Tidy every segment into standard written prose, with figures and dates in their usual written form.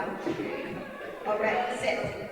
All right, sit.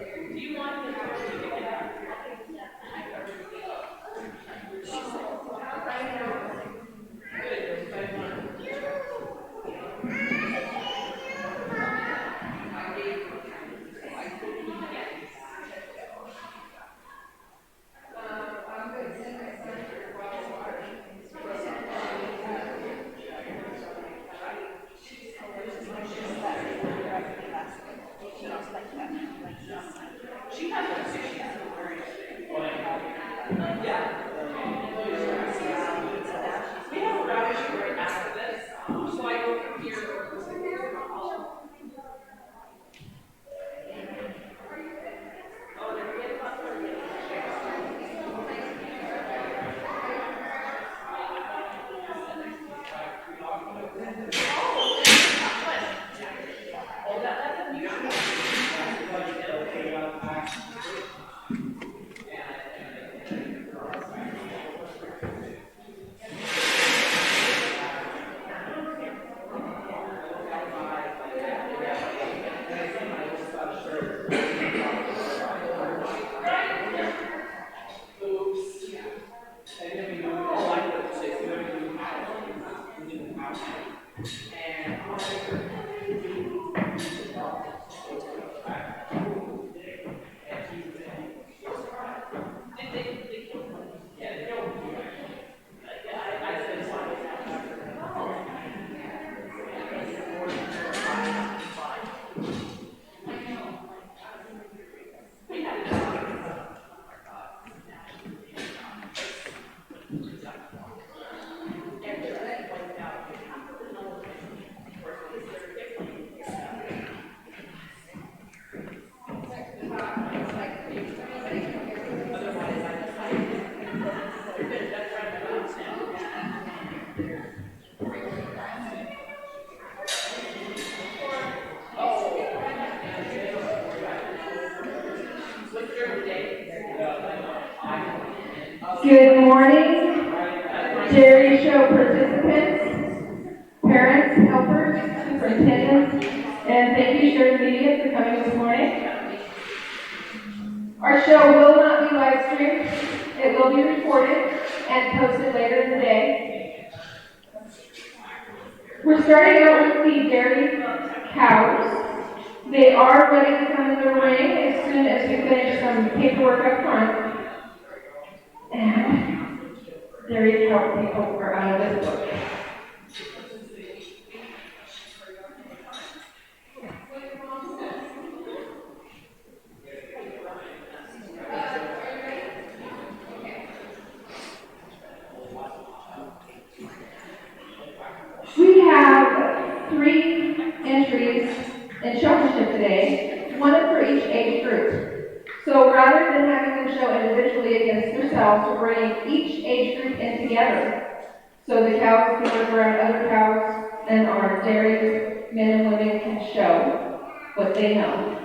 Good morning, Dairy Show participants, parents, helpers, superintendents, and thank you, Sheridan Media, for coming this morning. Our show will not be live streamed. It will be recorded and posted later in the day. We're starting out with the dairy cows. They are ready to come in the ring as soon as we finish some paperwork up front. And dairy cow people are out of this book. We have 3 entries in showmanship today, one for each age group. So rather than having them show individually against themselves, we're bringing each age group in together. So the cows can work around other cows, and our dairy men and women can show what they know.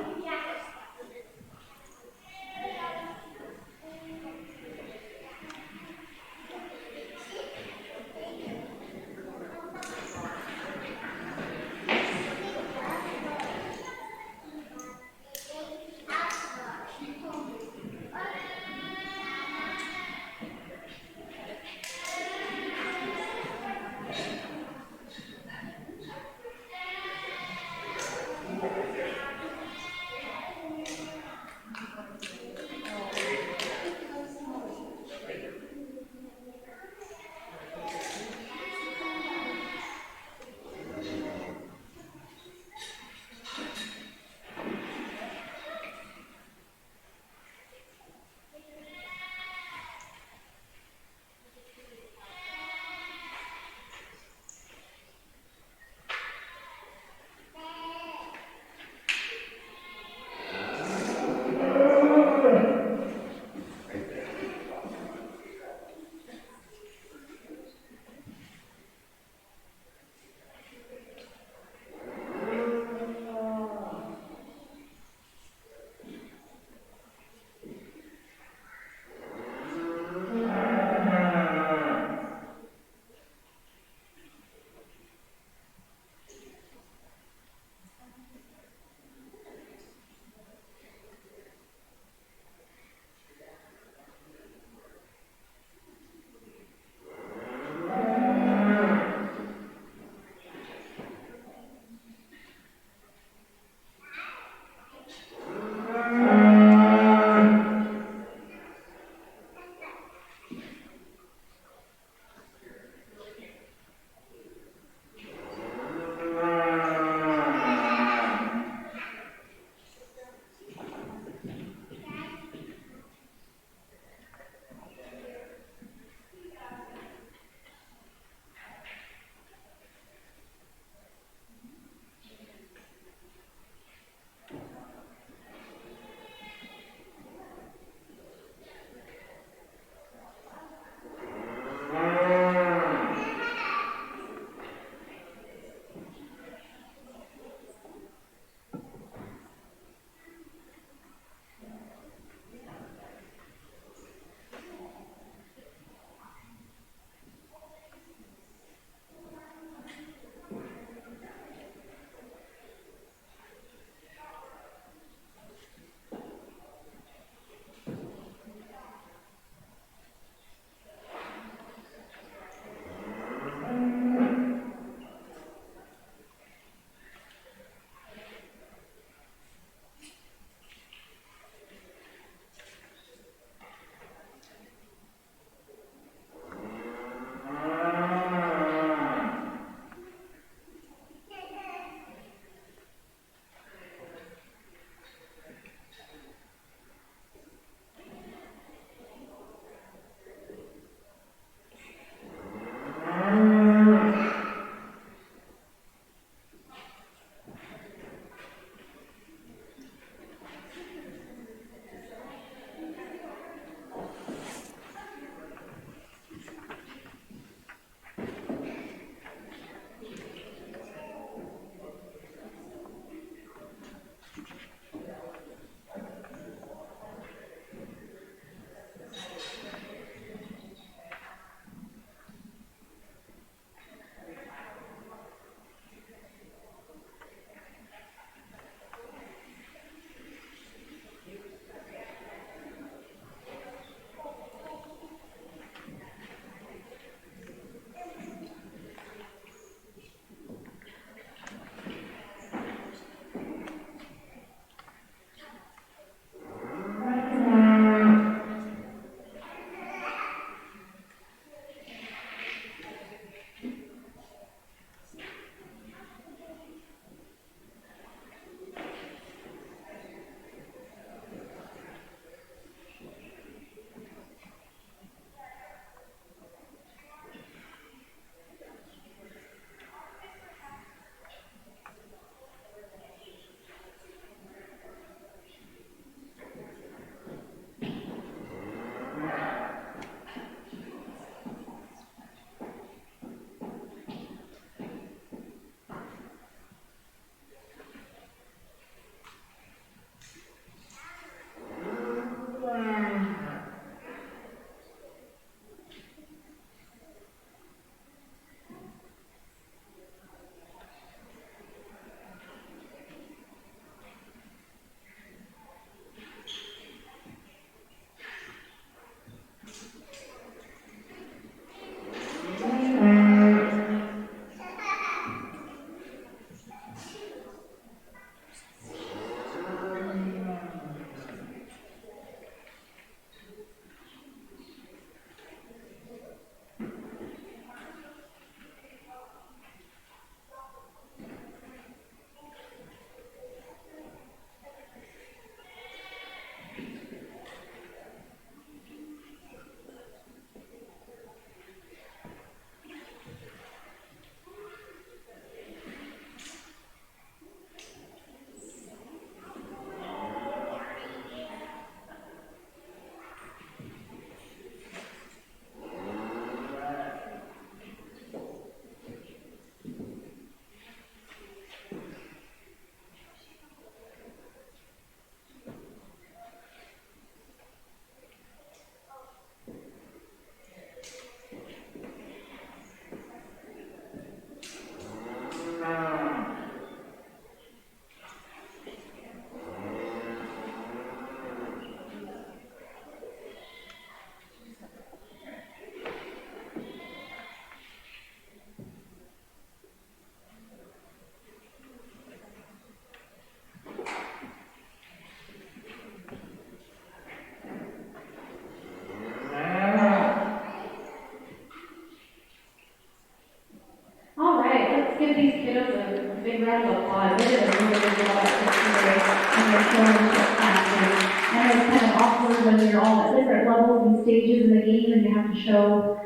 the showmanship classes. I know it's kind of awkward when you're all at different levels and stages in the game and you have to show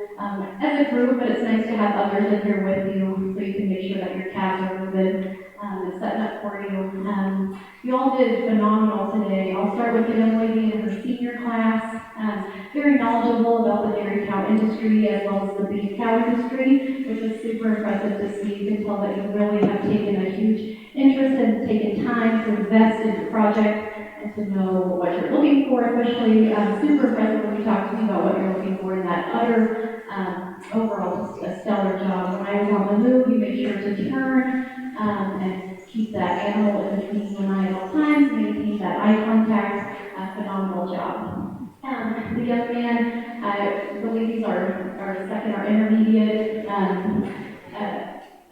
as a group, but it's nice to have others in here with you so you can make sure that your calves are moving and setting up for you. You all did phenomenal today. I'll start with the young lady in her senior class. Very knowledgeable about the dairy cow industry as well as the beef cow industry, which is super impressive to see. You can tell that you really have taken a huge interest and taken time to invest in your project and to know what you're looking for, especially super impressive when you talk to me about what you're looking for in that utter overall just a stellar job. When I was on the move, you made sure to turn and keep that animal in between you and I at all times, maintain that eye contact. Phenomenal job. The young man, the ladies are second or intermediate.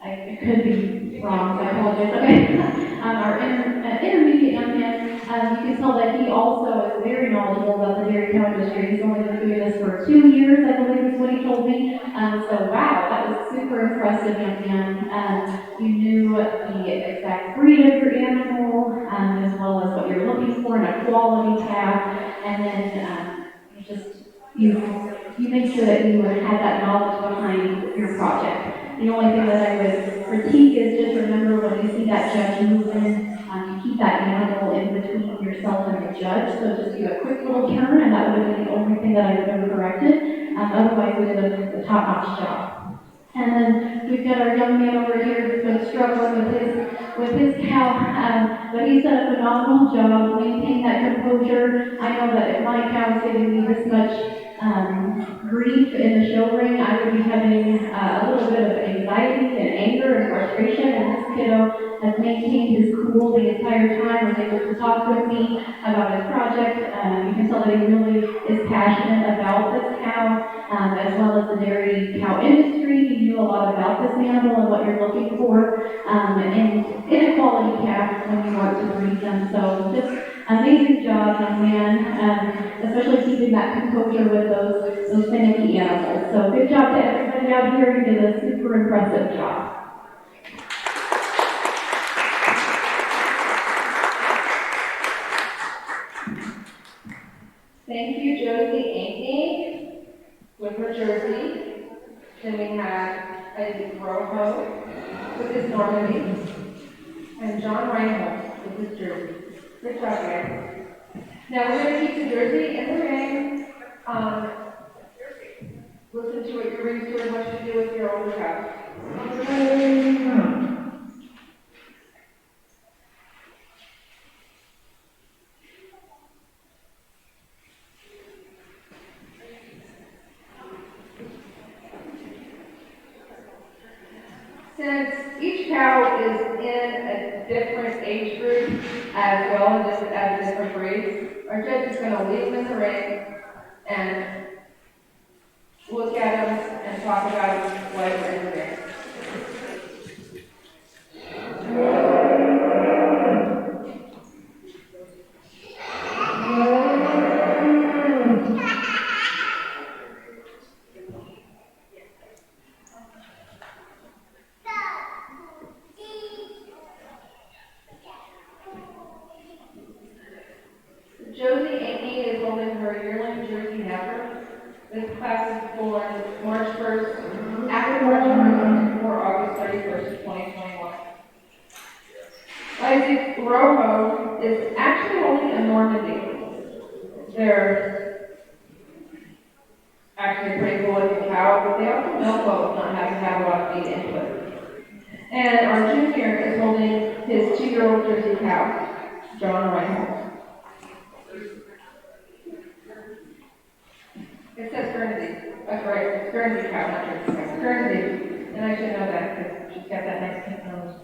I could be wrong, so I apologize. Okay. Our intermediate young man, you can tell that he also is very knowledgeable about the dairy cow industry. He's only been doing this for 2 years, I believe is what he told me. So wow, that was super impressive, young man. You knew the exact breed of your animal, as well as what you're looking for in a quality calf, and then you make sure that you had that knowledge behind your project. The only thing that I would critique is just remember when you see that judge move in, you keep that animal in between yourself and the judge. So just do a quick little turn, and that would have been the only thing that I would have corrected. Otherwise, we did a top-notch job. And then we've got our young man over here who's been struggling with his cow, but he's done a phenomenal job maintaining that composure. I know that if my cow's giving me this much grief in the show ring, I would be having a little bit of anxiety and anger and frustration, and this kiddo has maintained his cool the entire time, was able to talk with me about his project. You can tell that he really is passionate about this cow, as well as the dairy cow industry. He knew a lot about this animal and what you're looking for in a quality calf when you want to breed them. So just amazing job, young man, especially keeping that composure with those finicky animals. So good job to everybody out here. You did a super impressive job. Thank you, Josie Ankney with her jersey. Then we have Isaac Rojo with his Normandy, and John Reinhold with his jersey. Good job, guys. Now we're going to keep the jersey in the ring. Listen to what your ring steward wants you to do with your older cow. Since each cow is in a different age group as well as different breeds, our judge is going to leave them in the ring and look at them and talk about why we're in the ring. Josie Ankney is holding her yearling Jersey heifer. This class is born March 1st, after March 1st and before August 31st, 2021. Isaac Rojo is actually holding a Normandy. They're actually a pretty cool looking cow, but they also milk well with not having to have a lot of feed input. And our junior is holding his 2-year-old Jersey cow, John Reinhold. It says Guernsey. That's right, it's Guernsey cow, not Jersey cow. Guernsey. And I should know that because she's got that nice pink nose.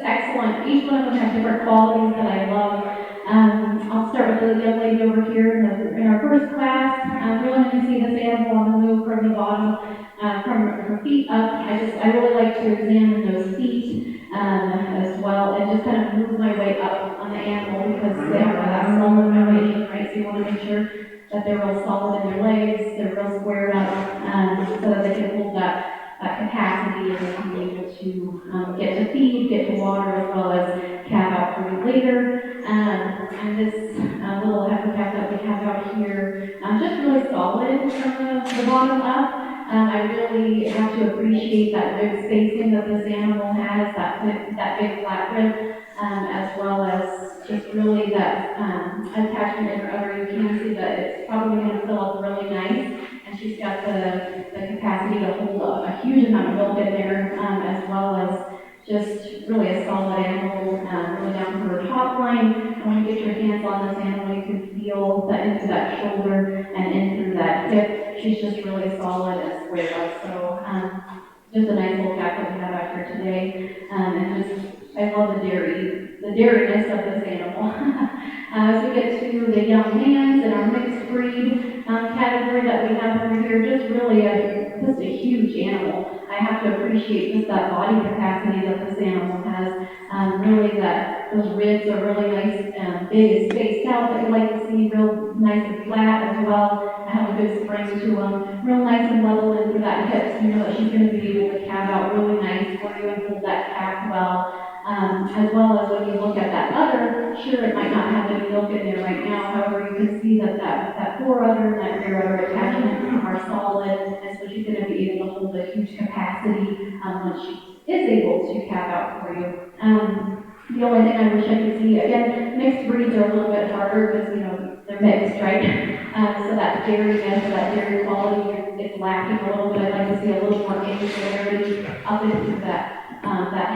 excellent. Each one of them have different qualities that I love. I'll start with the young lady over here in our first class. Really when you see this animal on the move from the bottom, from her feet up, I really like to examine those feet as well, and just kind of move my way up on the animal because they have that solid foundation, right? So you want to make sure that they're real solid in their legs, they're real squared up, so that they can hold that capacity and they can be able to get to feed, get to water, as well as calve out for you later. And this little heifer calf that we have out here, just really solid from the bottom up. I really have to appreciate that rib spacing that this animal has, that big flat rib, as well as just really that attachment in her udder. You can see that it's probably going to fill up really nice, and she's got the capacity to hold a huge amount of milk in there, as well as just really a solid animal, really down to her top line. And when you get your hands on this animal, you can feel that into that shoulder and in through that hip. She's just really solid and squared up. So just a nice little calf that we have out here today. And just, I love the dairyness of this animal. As we get to the young hands and our mixed breed category that we have over here, just really just a huge animal. I have to appreciate just that body capacity that this animal has. Really that those ribs are really nice, big and spaced out that you like to see, real nice and flat as well. I have a good spring to them, real nice and level into that hip, so you know that she's going to be able to calve out really nice for you and hold that calf well. As well as when you look at that udder, sure, it might not have any milk in there right now, however, you can see that fore udder and that rear udder attachment are solid, and so she's going to be able to hold a huge capacity when she is able to calve out for you. The only thing I wish I could see, again, mixed breeds are a little bit harder because, they're mixed, right? So that dairyness, that dairy quality, it's lacking a little bit. I'd like to see a little more angularity up into that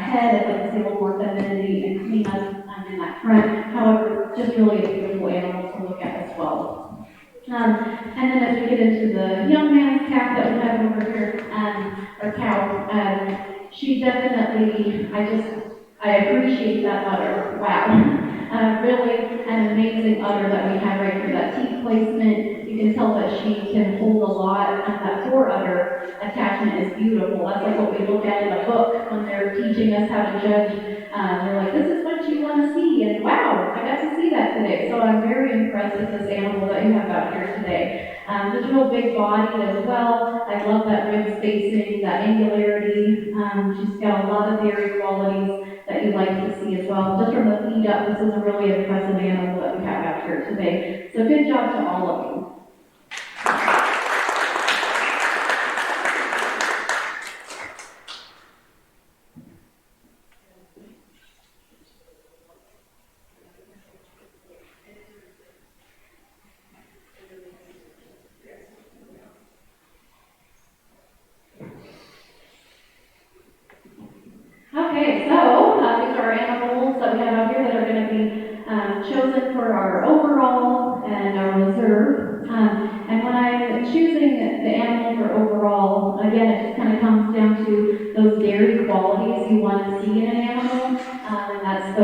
head. I'd like to see a little more femininity and cleanup in that front. However, just really a beautiful animal to look at as well. And then as we get into the young man's calf that we have over here, or cow, she definitely, I appreciate that udder. Wow. Really an amazing udder that we have right here. That teeth placement, you can tell that she can hold a lot. That fore udder attachment is beautiful. That's like what we look at in a book when they're teaching us how to judge. They're like, this is what you want to see. And wow, I got to see that today. So I'm very impressed with this animal that you have out here today. Just real big body as well. I love that rib spacing, that angularity. She's got a lot of dairy qualities that you like to see as well. Just from the feet up, this is a really impressive animal that we have out here today. So good job to all of you. Okay, so these are our animals that we have out here that are going to be chosen for our overall and our reserve. And when I'm choosing the animal for overall, again, it just kind of comes down to those dairy qualities you want to see in an animal. And that's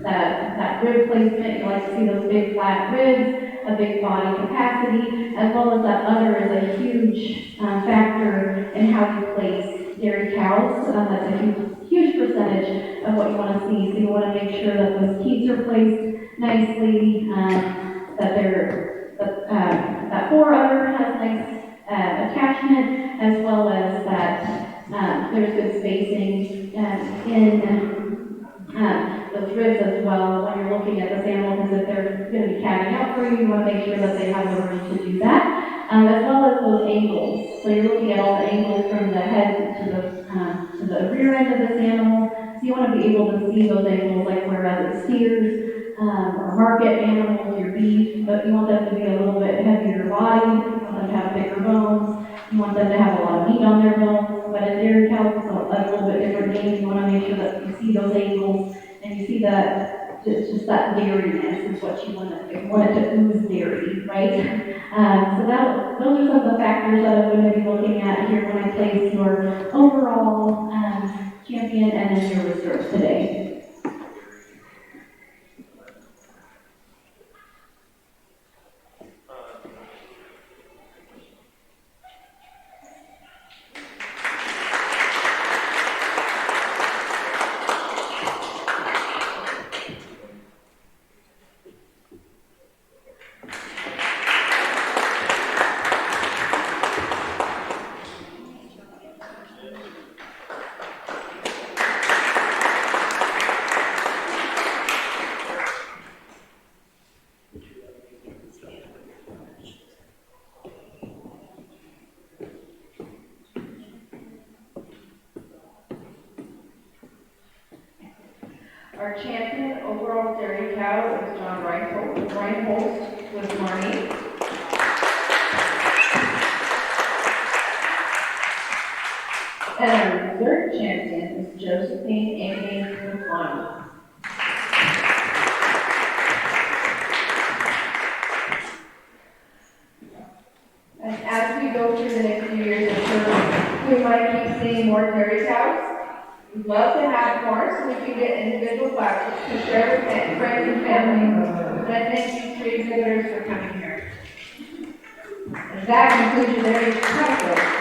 that rib placement. You like to see those big flat ribs, a big body capacity, as well as that udder is a huge factor in how you place dairy cows. That's a huge percentage of what you want to see. So you want to make sure that those teats are placed nicely, that fore udder has nice attachment, as well as that there's good spacing in those ribs as well when you're looking at this animal, because if they're going to be calving out for you, you want to make sure that they have the room to do that, as well as those angles. So you're looking at all the angles from the head to the rear end of this animal. So you want to be able to see those angles, like whereas it's steers or market animals, your beef, but you want them to be a little bit heavier body. You want them to have bigger bones. You want them to have a lot of meat on their bones. But in dairy cows, it's a little bit different game. You want to make sure that you see those angles and you see that just that dairyness is what you want it to ooze dairy, right? Those are some of the factors that I'm going to be looking at here when I place your overall champion, and then your reserves today. Our champion overall dairy cow is John Reinholz with Marnie. And our third champion is Josephine Amy with Lonnie. And as we go through the next few years, I'm sure we might keep seeing more dairy cows. We'd love to have more so we can get individual classes to share with friends and family. And I thank you three exhibitors for coming here. And that concludes your dairy cow.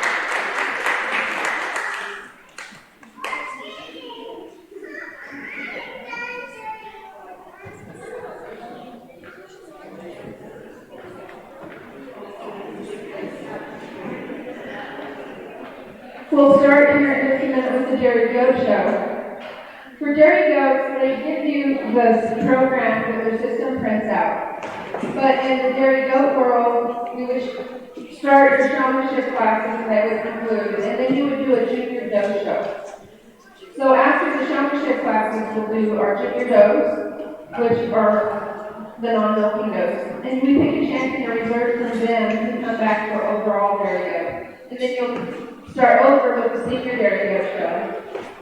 We'll start here in just a minute with the Dairy Goat Show. For dairy goats, they give you this program that their system prints out. But in the dairy goat world, we would start your showmanship classes and they would conclude, and then you would do a junior doe show. So after the showmanship classes, we'll do our junior does, which are the non-milking does. And we pick a champion or reserve from them to come back for overall dairy goat. And then you'll start over with the senior dairy goat show.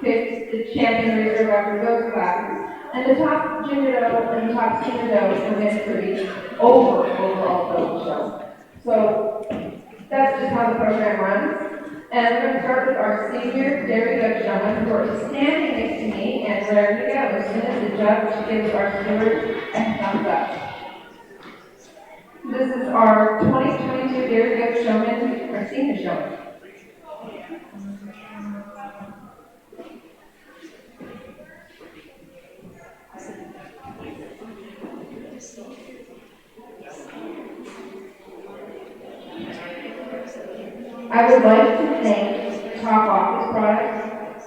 Pick the champion reserve after those classes. And the top junior doe and the top senior doe will win for each overall doe show. So that's just how the program runs. And we're going to start with our senior dairy goat showman who are standing next to me and ready to go as soon as the judge gives our steward a thumbs up. This is our 2022 dairy goat showman, our senior showman. I would like to thank Top Office Products,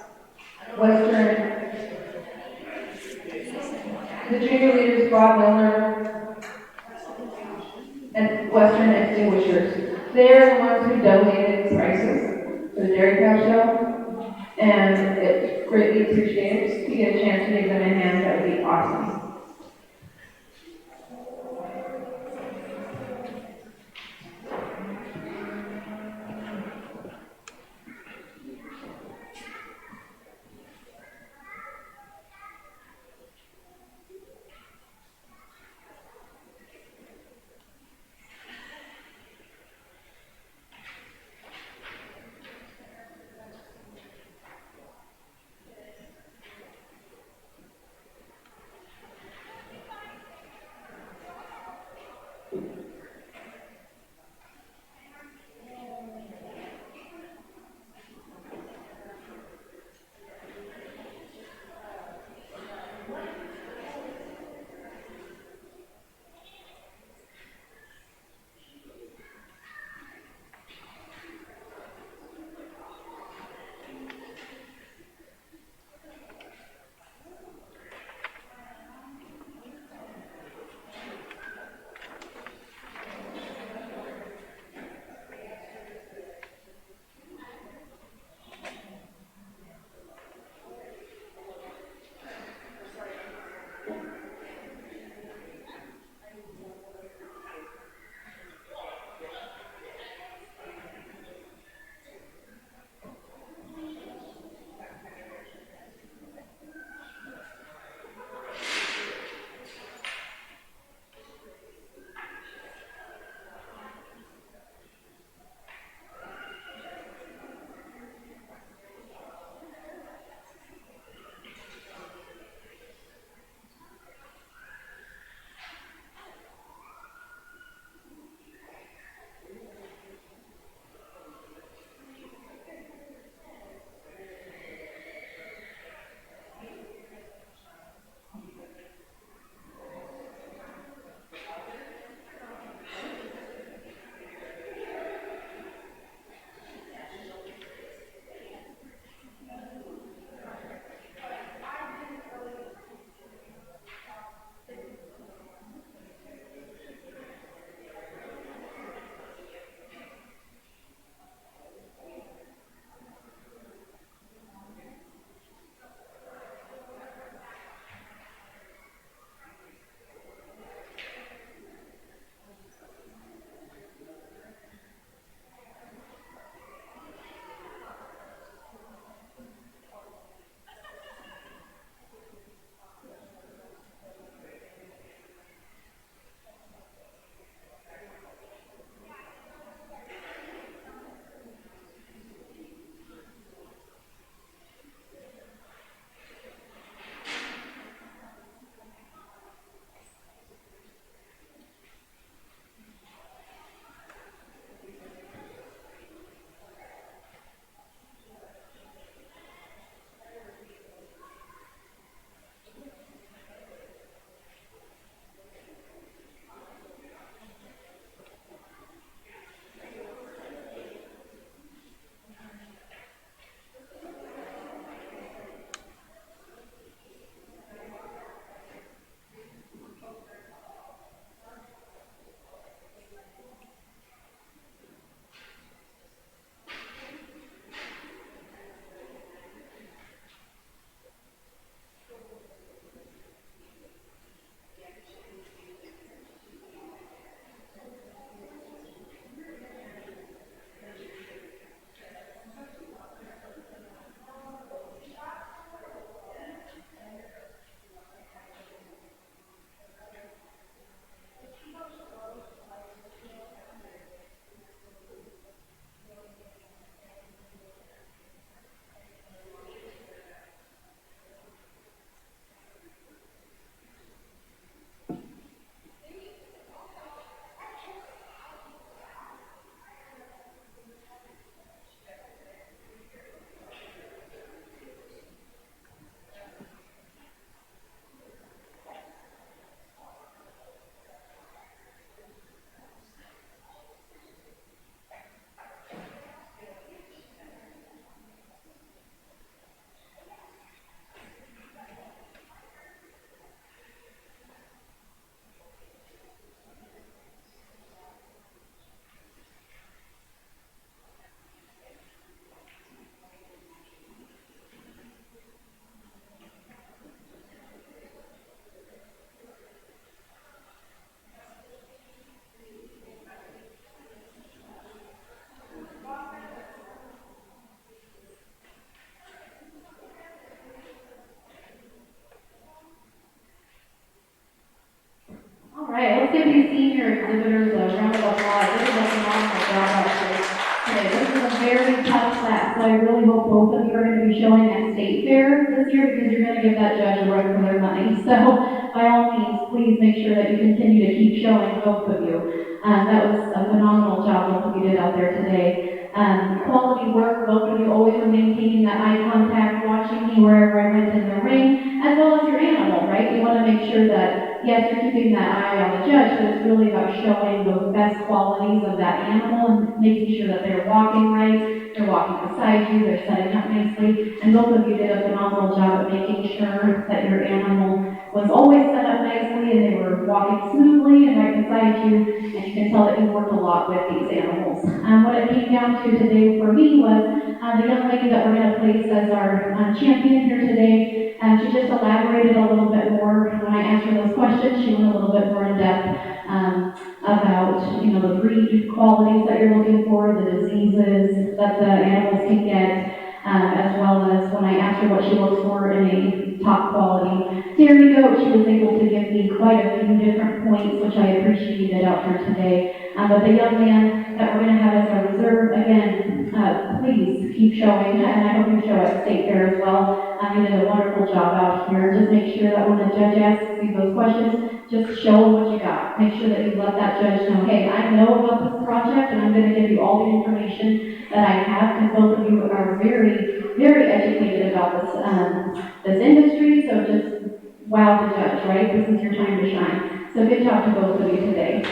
Western, the junior leaders Bob Miller, and Western Extinguishers. They are the ones who donated prices for the Dairy Cow Show, and it's greatly appreciated. If you get a chance to give them a hand, that would be awesome. exhibitors a round of applause. They did a phenomenal job actually today. This is a very tough class, so I really hope both of you are going to be showing at State Fair this year because you're going to give that judge a run for their money. So by all means, please make sure that you continue to keep showing, both of you. That was a phenomenal job both of you did out there today. Quality work, both of you always were maintaining that eye contact, watching me wherever I went in the ring, as well as your animal, right? You want to make sure that, yes, you're keeping that eye on the judge, but it's really about showing those best qualities of that animal and making sure that they're walking right, they're walking beside you, they're setting up nicely, and both of you did a phenomenal job at making sure that your animal was always set up nicely and they were walking smoothly and right beside you, and you can tell that you worked a lot with these animals. What it came down to today for me was the young lady that we're going to place as our champion here today. She just elaborated a little bit more when I asked her those questions. She went a little bit more in depth about the breed qualities that you're looking for, the diseases that the animals can get, as well as when I asked her what she looks for in a top quality dairy goat, she was able to give me quite a few different points, which I appreciated out here today. But the young man that we're going to have as our reserve, again, please keep showing, and I hope you show at State Fair as well. You did a wonderful job out here. Just make sure that when the judge asks you those questions, just show them what you got. Make sure that you let that judge know, hey, I know about this project, and I'm going to give you all the information that I have, because both of you are very, very educated about this industry, so just wow the judge, right? This is your time to shine. So good job to both of you today.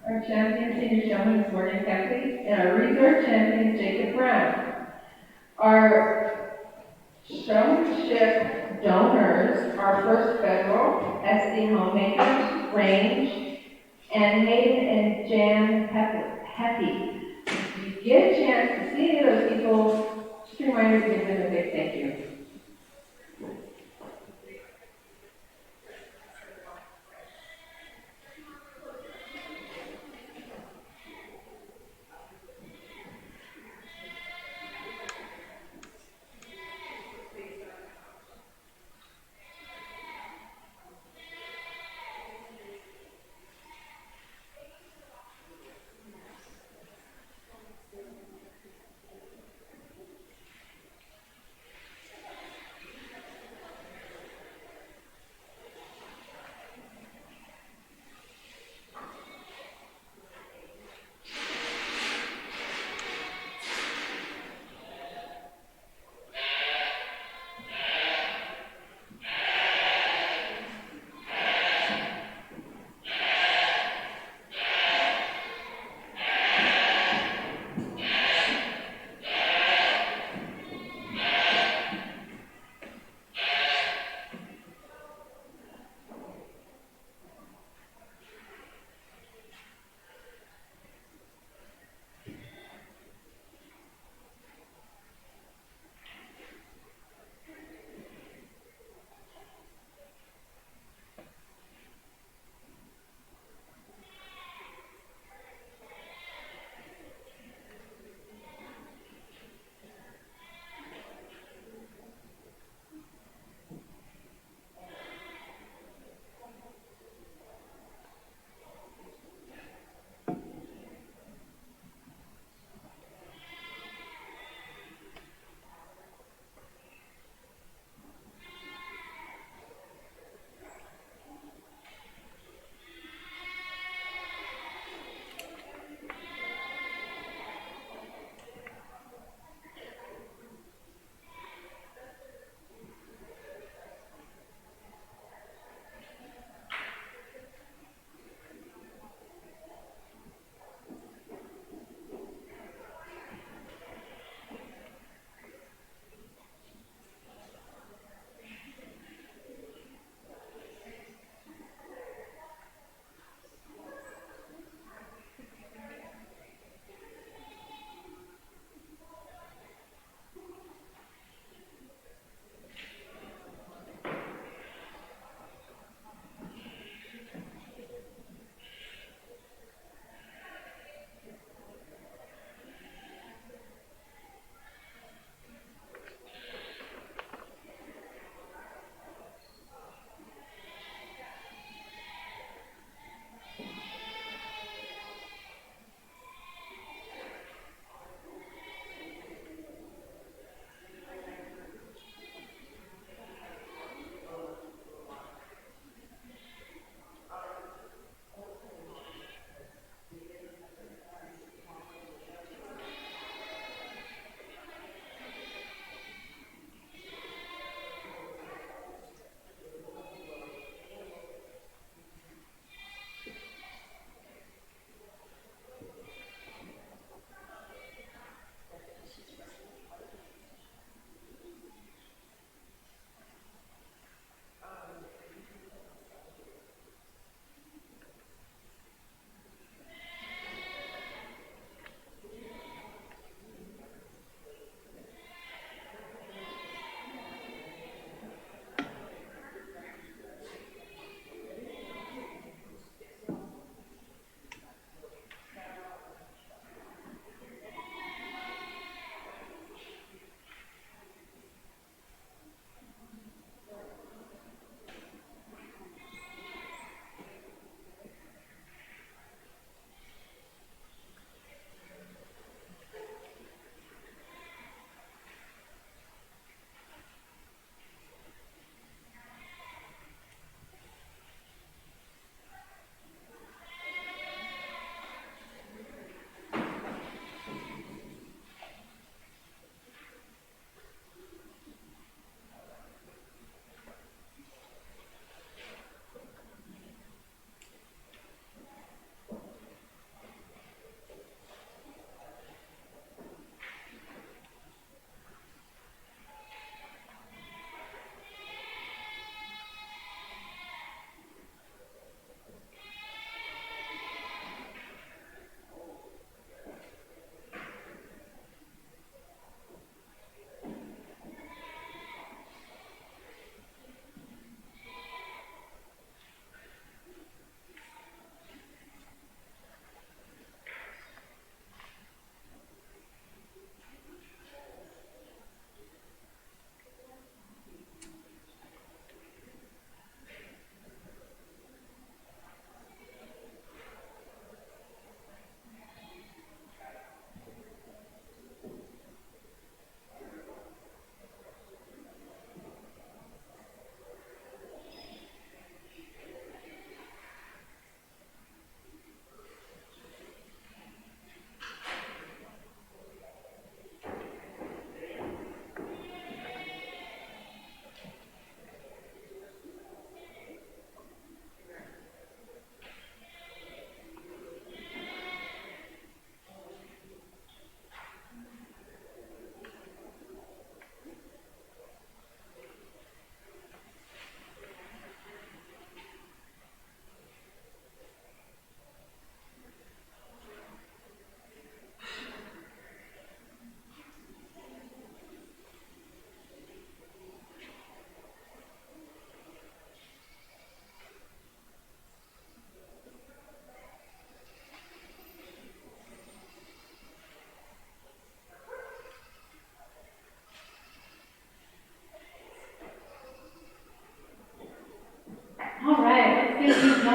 Our champion senior showman is Morgan Kempley, and our reserve champion is Jacob Brown. Our showmanship donors are First Federal, SD Homemakers, Range, and Hayden and Jan Heppy. If you get a chance to see any of those people, just a reminder to give them a big thank you.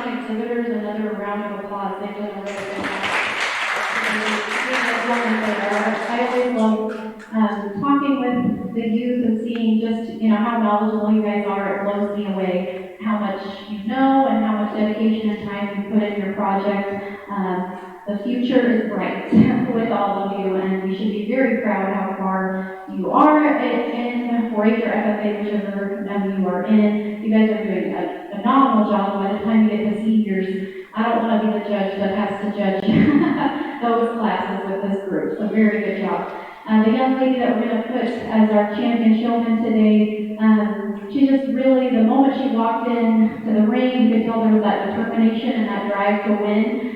exhibitors another round of applause. They've done a really good job. I always love talking with the youth and seeing just, how knowledgeable you guys are. It blows me away how much you know and how much dedication and time you put in your project. The future is bright with all of you, and we should be very proud how far you are in 4-H or FFA, whichever you are in. You guys are doing a phenomenal job. By the time you get to seniors, I don't want to be the judge that has to judge those classes with this group, so very good job. The young lady that we're going to put as our champion showman today, she just really, the moment she walked in to the ring, you could tell there was that determination and that drive to win.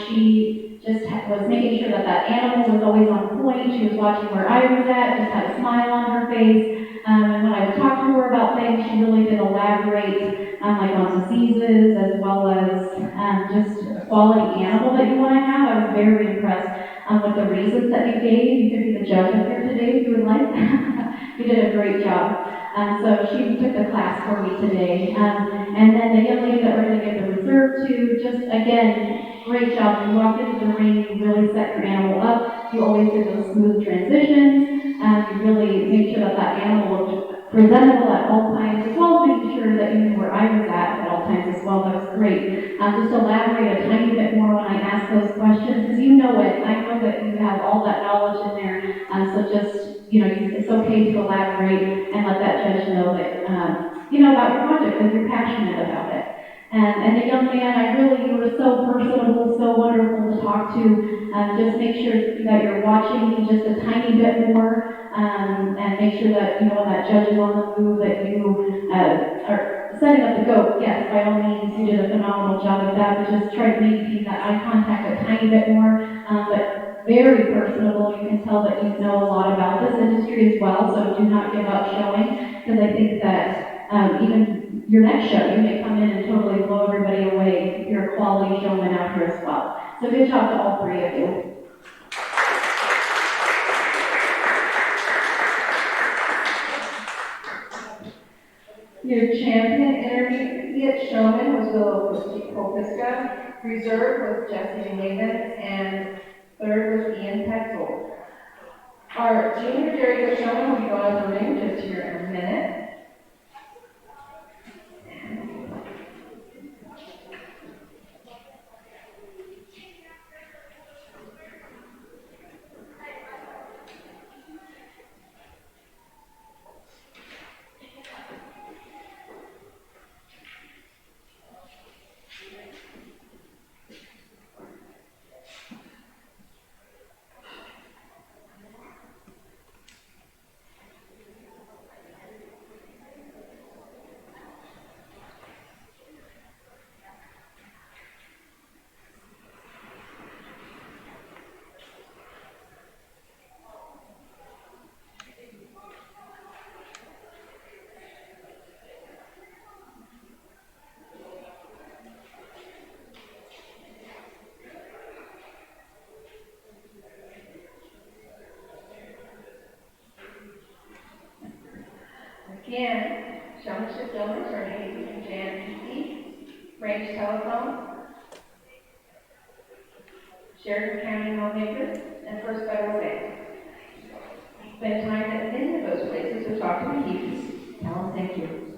She just was making sure that animal was always on point. She was watching where I was at, just had a smile on her face. And when I would talk to her about things, she really did elaborate, like on diseases as well as just a quality animal that you want to have. I was very impressed with the reasons that you gave. You could be the judge up here today if you would like. You did a great job. So she took the class for me today. And then the young lady that we're going to give the reserve to, just again, great job. You walked into the ring, you really set your animal up. You always did those smooth transitions. You really made sure that animal looked presentable at all times, as well as making sure that you knew where I was at all times as well. That was great. Just elaborate a tiny bit more when I ask those questions, because you know it. I know that you have all that knowledge in there. So just, it's okay to elaborate and let that judge know that, about your project, because you're passionate about it. And the young man, you were so personable, so wonderful to talk to. Just make sure that you're watching me just a tiny bit more, and make sure that, when that judge is on the move, that you are setting up the goat. Yes, by all means, you did a phenomenal job of that, but just try to maintain that eye contact a tiny bit more. But very personable. You can tell that you know a lot about this industry as well, so do not give up showing, because I think that even your next show, you may come in and totally blow everybody away. You're a quality showman out here as well. So good job to all three of you. Your champion intermediate showman was Willow Kopiska, reserve was Jesse Haven, and third was Ian Petzel. Our junior dairy goat showman will be going out the ring just here in a minute. Again, showmanship donors are Hayden and Jan Easy, range telephone, Sheridan County homemakers, and First Federal Bank. Spend time at any of those places to talk to the youth. Tell them thank you.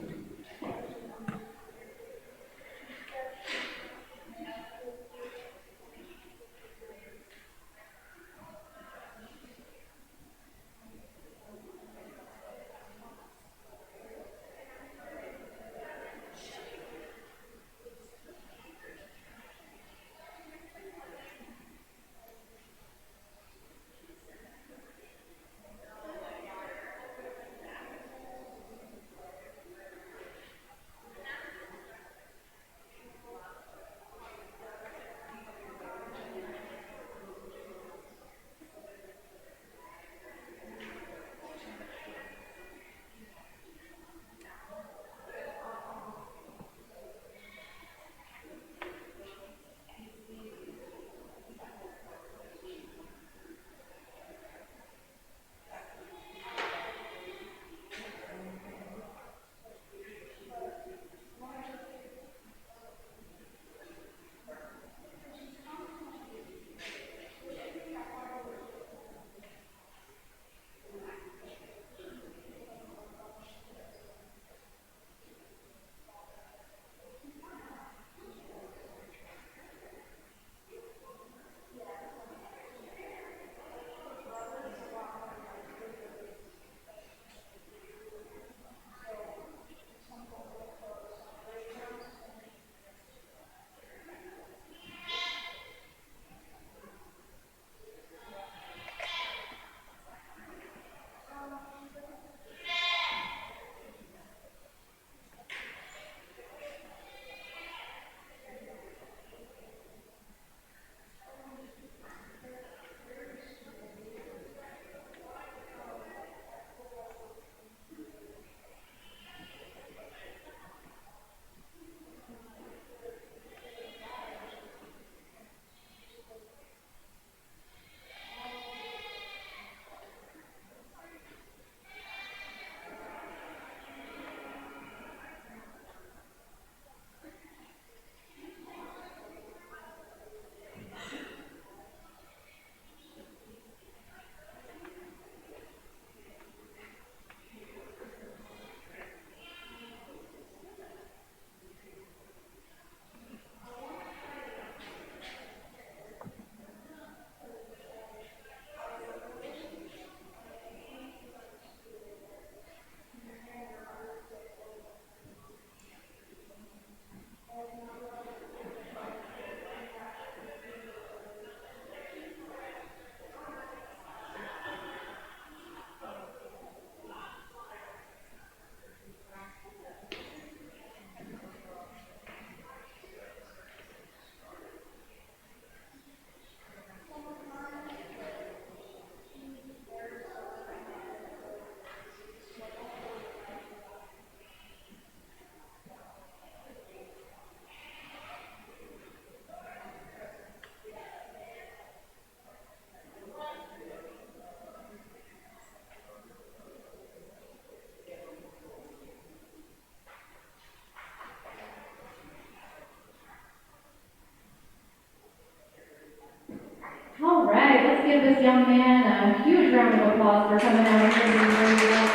this young man a huge round of applause for coming out here and being very well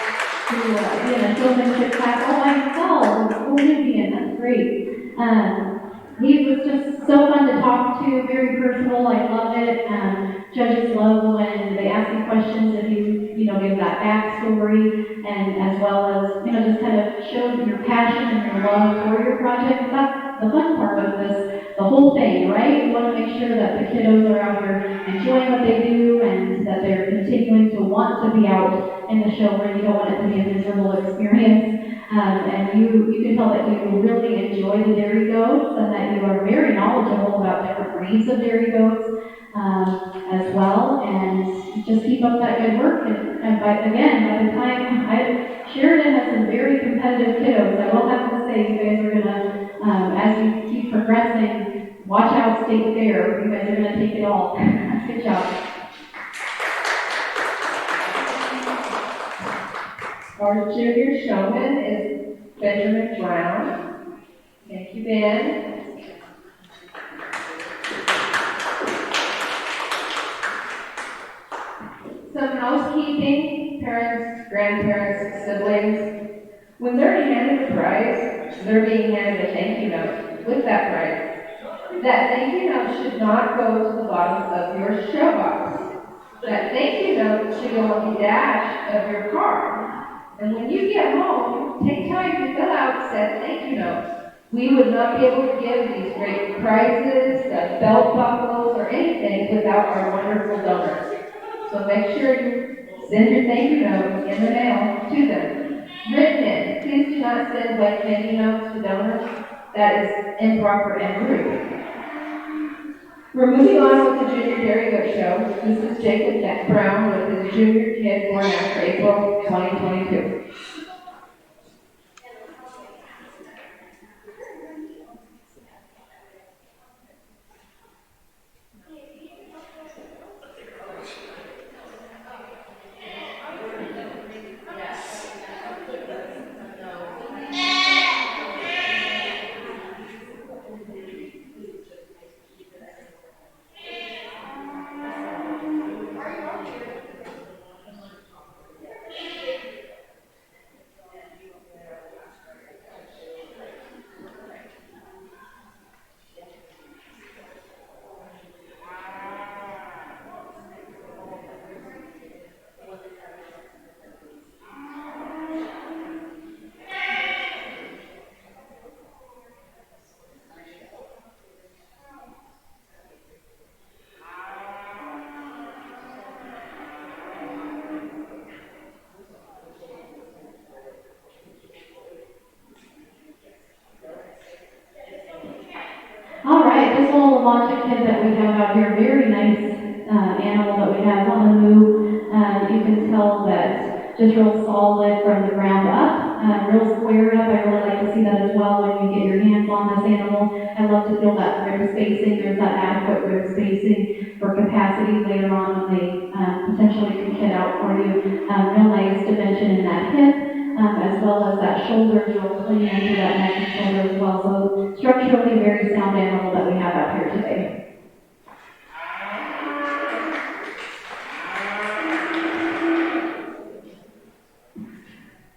to be in a showmanship class all by himself with Olympian. That's great. He was just so fun to talk to, very personal. I love it. Judges love when they ask you questions if you give that backstory, and as well as, just kind of shows your passion and your love for your project. That's the fun part of this, the whole thing, right? You want to make sure that the kiddos are out here enjoying what they do and that they're continuing to want to be out in the show where you don't want it to be a miserable experience. And you can tell that you really enjoy the dairy goats and that you are very knowledgeable about different breeds of dairy goats as well. And just keep up that good work. And by the time Sheridan has some very competitive kiddos, I will have to say, you guys are gonna, as you keep progressing, watch out state fair. You guys are gonna take it all. Good job. Our junior showman is Benjamin Brown. Thank you, Ben. Some housekeeping, parents, grandparents, siblings. When they're handed a prize, they're being handed a thank you note with that prize. That thank you note should not go to the bottom of your show box. That thank you note should go on the dash of your car. And when you get home, take time to fill out said thank you note. We would not be able to give these great prizes, belt buckles, or anything without our wonderful donors. So make sure you send your thank you note in the mail to them. Written in. Please do not send blank thank you notes to donors. That is improper and rude. We're moving on with the Junior Dairy Goat Show. This is Jacob Brown with his junior kid born after April 2022. All right, this little logic kid that we have out here, very nice animal that we have on the move. You can tell that just real solid from the ground up, real squared up. I really like to see that as well when you get your hands on this animal. I love to feel that rib spacing. There's that adequate rib spacing for capacity later on when they potentially can kit out for you. Real nice dimension in that hip. As well as that shoulder real clean into that neck and shoulder as well. So structurally very sound animal that we have out here today.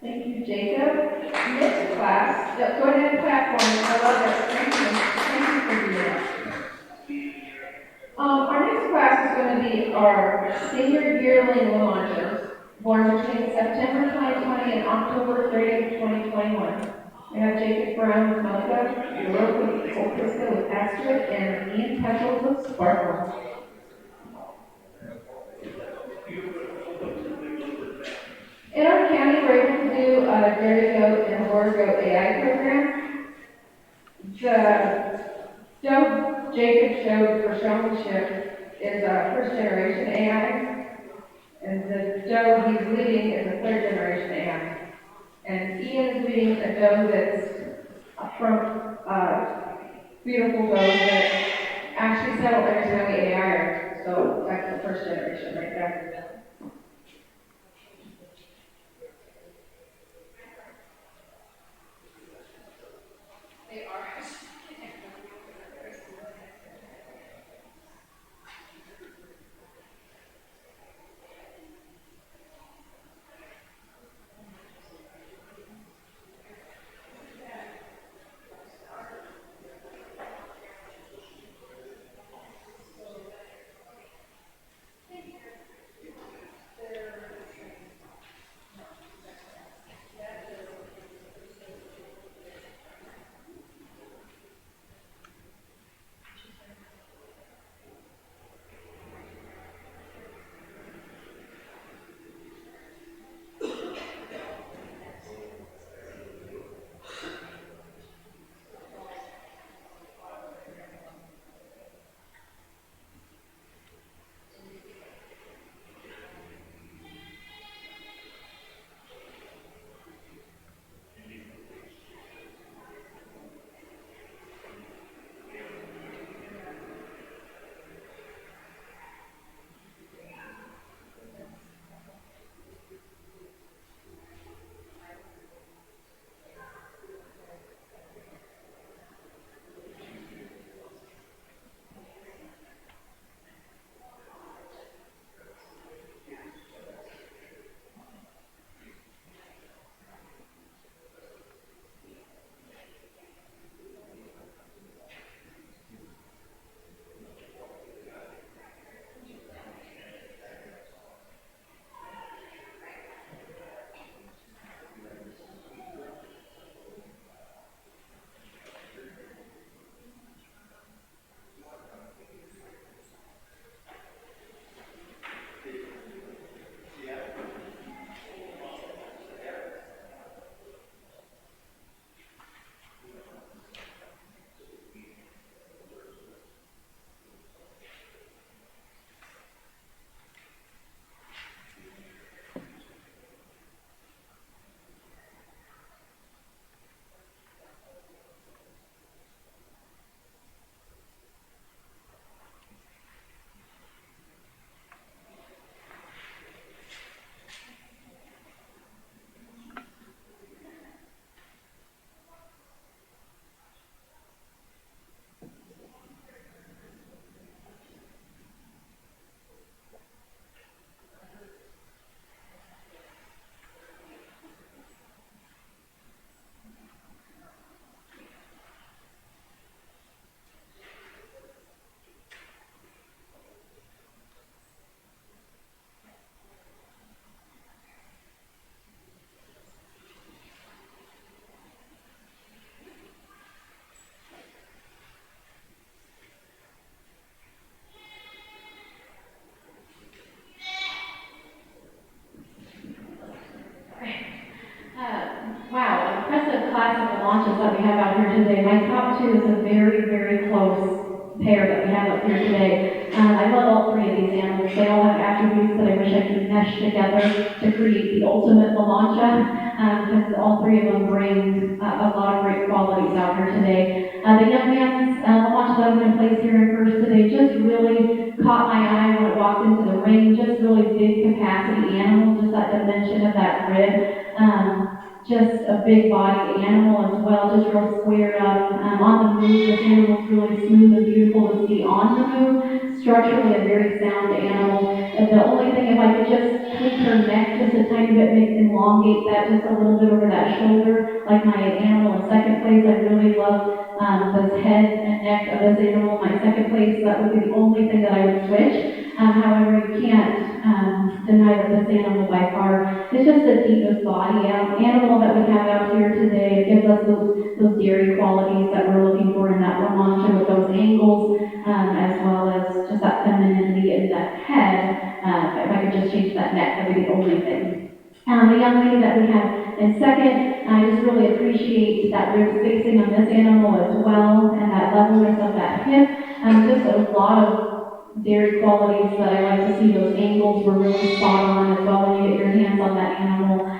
Thank you, Jacob. Next class, go ahead and clap for me. I love that. Thank you for doing that. Our next class is going to be our senior yearling launches, born between September 2020 and October 30th, 2021. We have Jacob Brown with Mocha, Europe with Colpisca with Astrid, and Ian Petals with Sparkle. In our county, we're able to do a dairy goat and horror goat AI program. The doe Jacob showed for showmanship is a first generation AI, and the doe he's leading is a third generation AI. And Ian is leading a doe that's from beautiful doe that actually settled every time we AI her. So that's the first generation right there. talk to is a very, very close pair that we have up here today. I love all three of these animals. They all have attributes that I wish I could mesh together to create the ultimate La Mancha, because all three of them bring a lot of great qualities out here today. The young man's La Mancha that I'm going to place here in first today just really caught my eye when it walked into the ring. Just really big capacity animal, just that dimension of that rib. Just a big body animal as well, just real squared up. On the move, this animal's really smooth and beautiful to see on the move. Structurally, a very sound animal. And the only thing, if I could just tweak her neck just a tiny bit, maybe elongate that just a little bit over that shoulder, like my animal in second place. I really love this head and neck of this animal. My second place, that would be the only thing that I would switch. However, you can't deny that this animal by far is just the deepest body animal that we have out here today. It gives us those dairy qualities that we're looking for in that La Mancha with those angles, as well as just that femininity in that head. If I could just change that neck, that would be the only thing. The young lady that we have in second, I just really appreciate that rib spacing on this animal as well, and that levelness of that hip. Just a lot of dairy qualities that I like to see. Those angles were really spot on as well when you get your hands on that animal.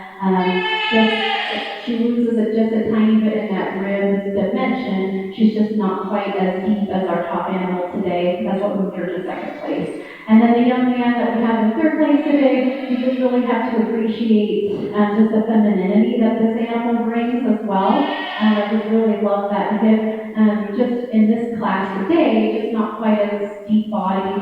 She loses it just a tiny bit in that rib dimension. She's just not quite as deep as our top animal today. That's what moved her to second place. And then the young man that we have in third place today, you just really have to appreciate just the femininity that this animal brings as well. I just really love that hip. Just in this class today, just not quite as deep body.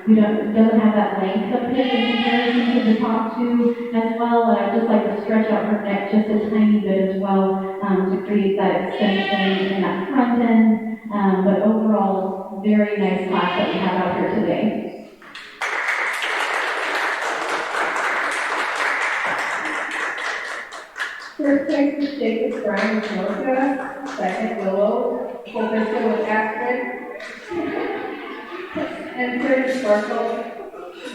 It doesn't have that length of hip in comparison to the top two as well. And I'd just like to stretch out her neck just a tiny bit as well to create that extension in that front end. But overall, very nice class that we have out here today. First place is Jacob Brown with Mocha. Second, Willow. Fulvista with Astrid. And third is Sparkle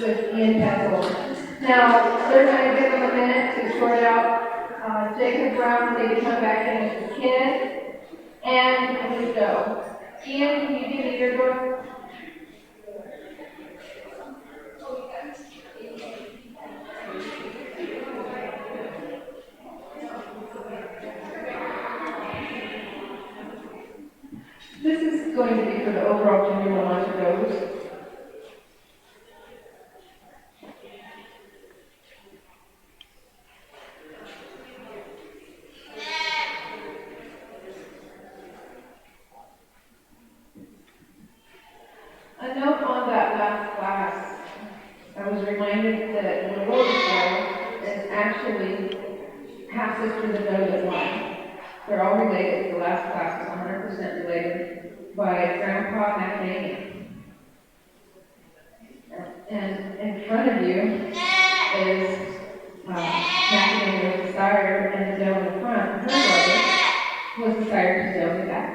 with Ian Petzl. Now, they're going to give them a minute to sort out Jacob Brown, maybe come back in with Kenneth, and Ludo. Ian, can you give me your book? This is going to be for the overall junior La Mancha goes. A note on that last class, I was reminded that the Willow is actually half sister the doe that won. They're all related. The last class is 100% related by Grandpa McNamee. And in front of you is McNamee was the sire, and the doe in the front, her brother, was the sire to doe in the back.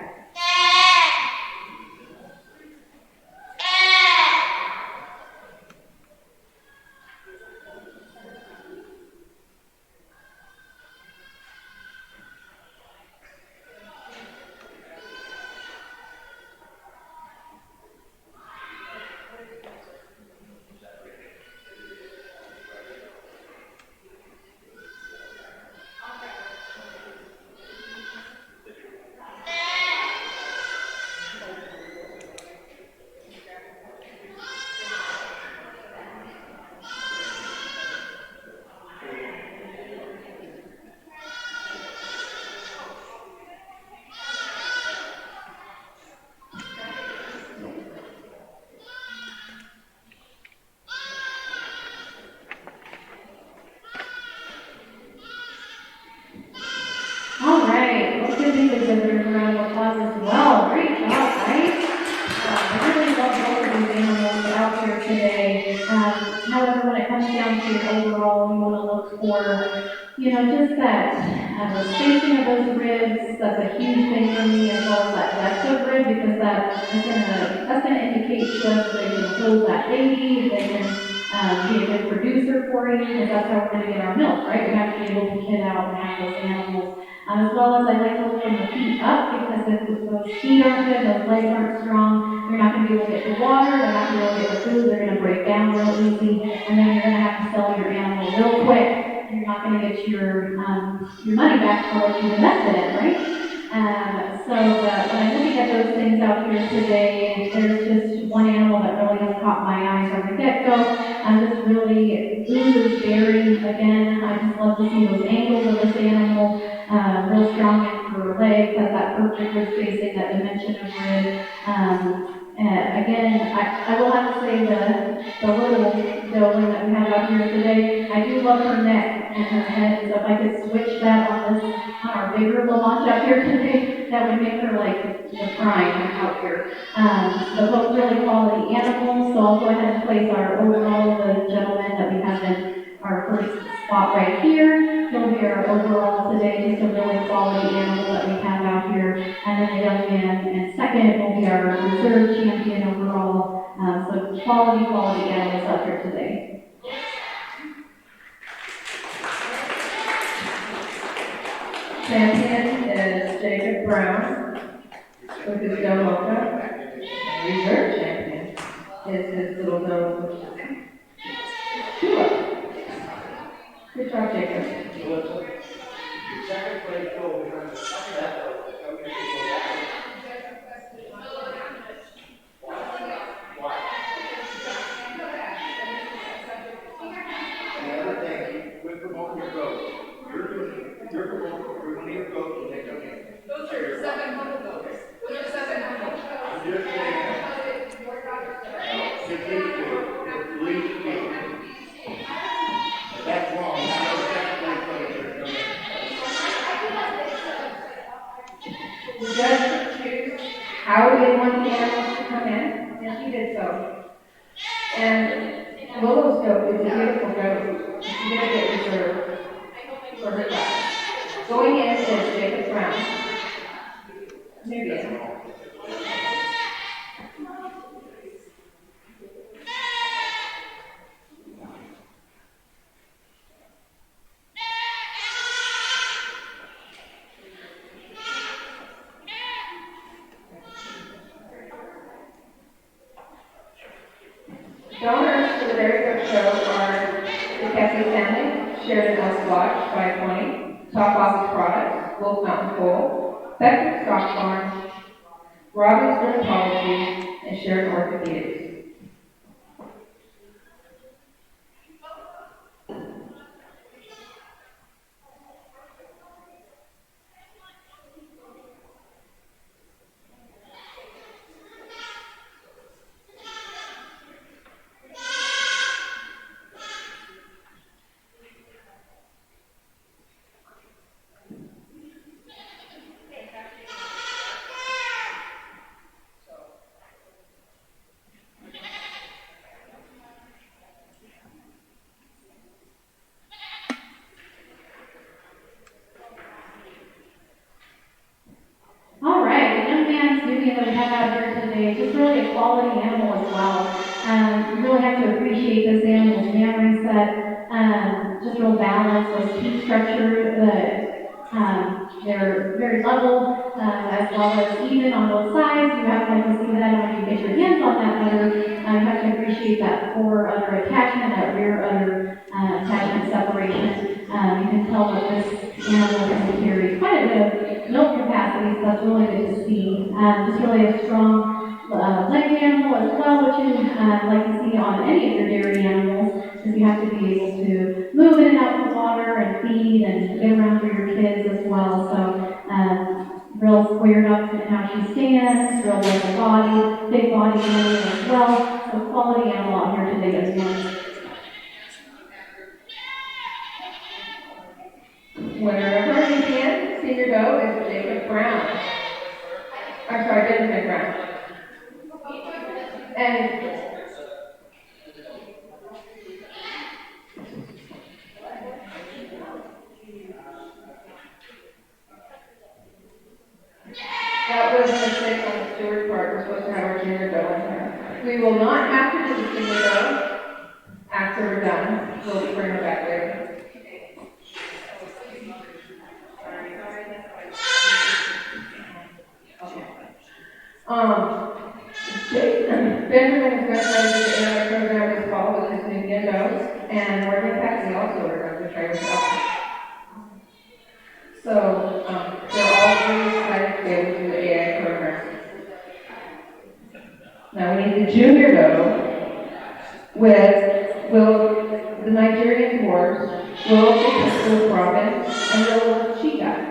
Just that the spacing of those ribs, that's a huge thing for me, as well as that depth of rib, because that's gonna indicate to us that they can hold that baby, they can be a good producer for you, because that's how we're gonna get our milk, right? We have to be able to kid out and have those animals As well as I like to look from the feet up, because if those feet aren't good, those legs aren't strong, you're not going to be able to get the water, they're not going to be able to get the food, they're going to break down real easy, and then you're going to have to sell your animal real quick, and you're not going to get your money back for what you invested in, right? When I'm looking at those things out here today, there's just one animal that really has caught my eye from the get-go. This really oozes dairy. Again, I just love to see those angles of this animal. Real strong in her legs, has that perfect rib spacing, that dimension of rib. Again, I will have to say the little doe that we have out here today, I do love her neck and her head, so if I could switch that on our bigger Lamont out here today, that would make her like the prime out here. But both really quality animals, so I'll go ahead and place our overall, the gentleman that we have in our first spot right here. He'll be our overall today, just a really quality animal that we have out here. And then the young man in second will be our reserve champion overall. So quality animals out here today. Champion is Jacob Brown with his doe Mocha. Reserve champion is his little doe, which is Tua. Good job, Jacob. Second place goal behind that. Another thing, we're promoting your goats. You're promoting one of your goats when they come in. Those are 700 goats. Those are 700. I'm just saying, 52, least people. That's wrong. Now, the second place goes to The judge could choose how they want the animals to come in, and she did so. And Willow's goat is a beautiful goat. She did get reserved for her class. Going in is Jacob Brown. Maybe it's donors for the very first show are the Cassie family, Sheridan Lodge, 520, Top Office Products, Wolf Mountain Coal, Beckford Stock Farm, Robbins Dermatology, and Sheridan Orthopedics. All right, the young man's movie that we have out here today is just really a quality animal as well. You really have to appreciate this animal's memory set, just real balance, those teeth structure, they're very level, as well as even on both sides. You have to see that when you get your hands on that udder. You have to appreciate that fore udder attachment, that rear udder attachment separation. You can tell that this animal can carry quite a bit of milk capacity, so that's really good to see. Just really a strong legged animal as well, which you like to see on any of your dairy animals, because you have to be able to move in and out of the water and feed and get around for your kids as well. So real squared up in how she stands, real level body, big body animal as well. So quality animal out here today as well. Winner of our weekend, senior doe, is Jacob Brown. I'm sorry, Benjamin Brown. And that was a mistake on the steward part. We're supposed to have our junior doe in here. We will not have to do the senior doe after we're done. We'll bring her back later. Benjamin is going to try to do the AI program this fall with his new kiddos, and Morgan and Patsy also are going to try with that. So, they're all really excited to be able to do the AI program. Now we need the junior though, with the Nigerian dwarves, Will with Robin, and Will with Chica.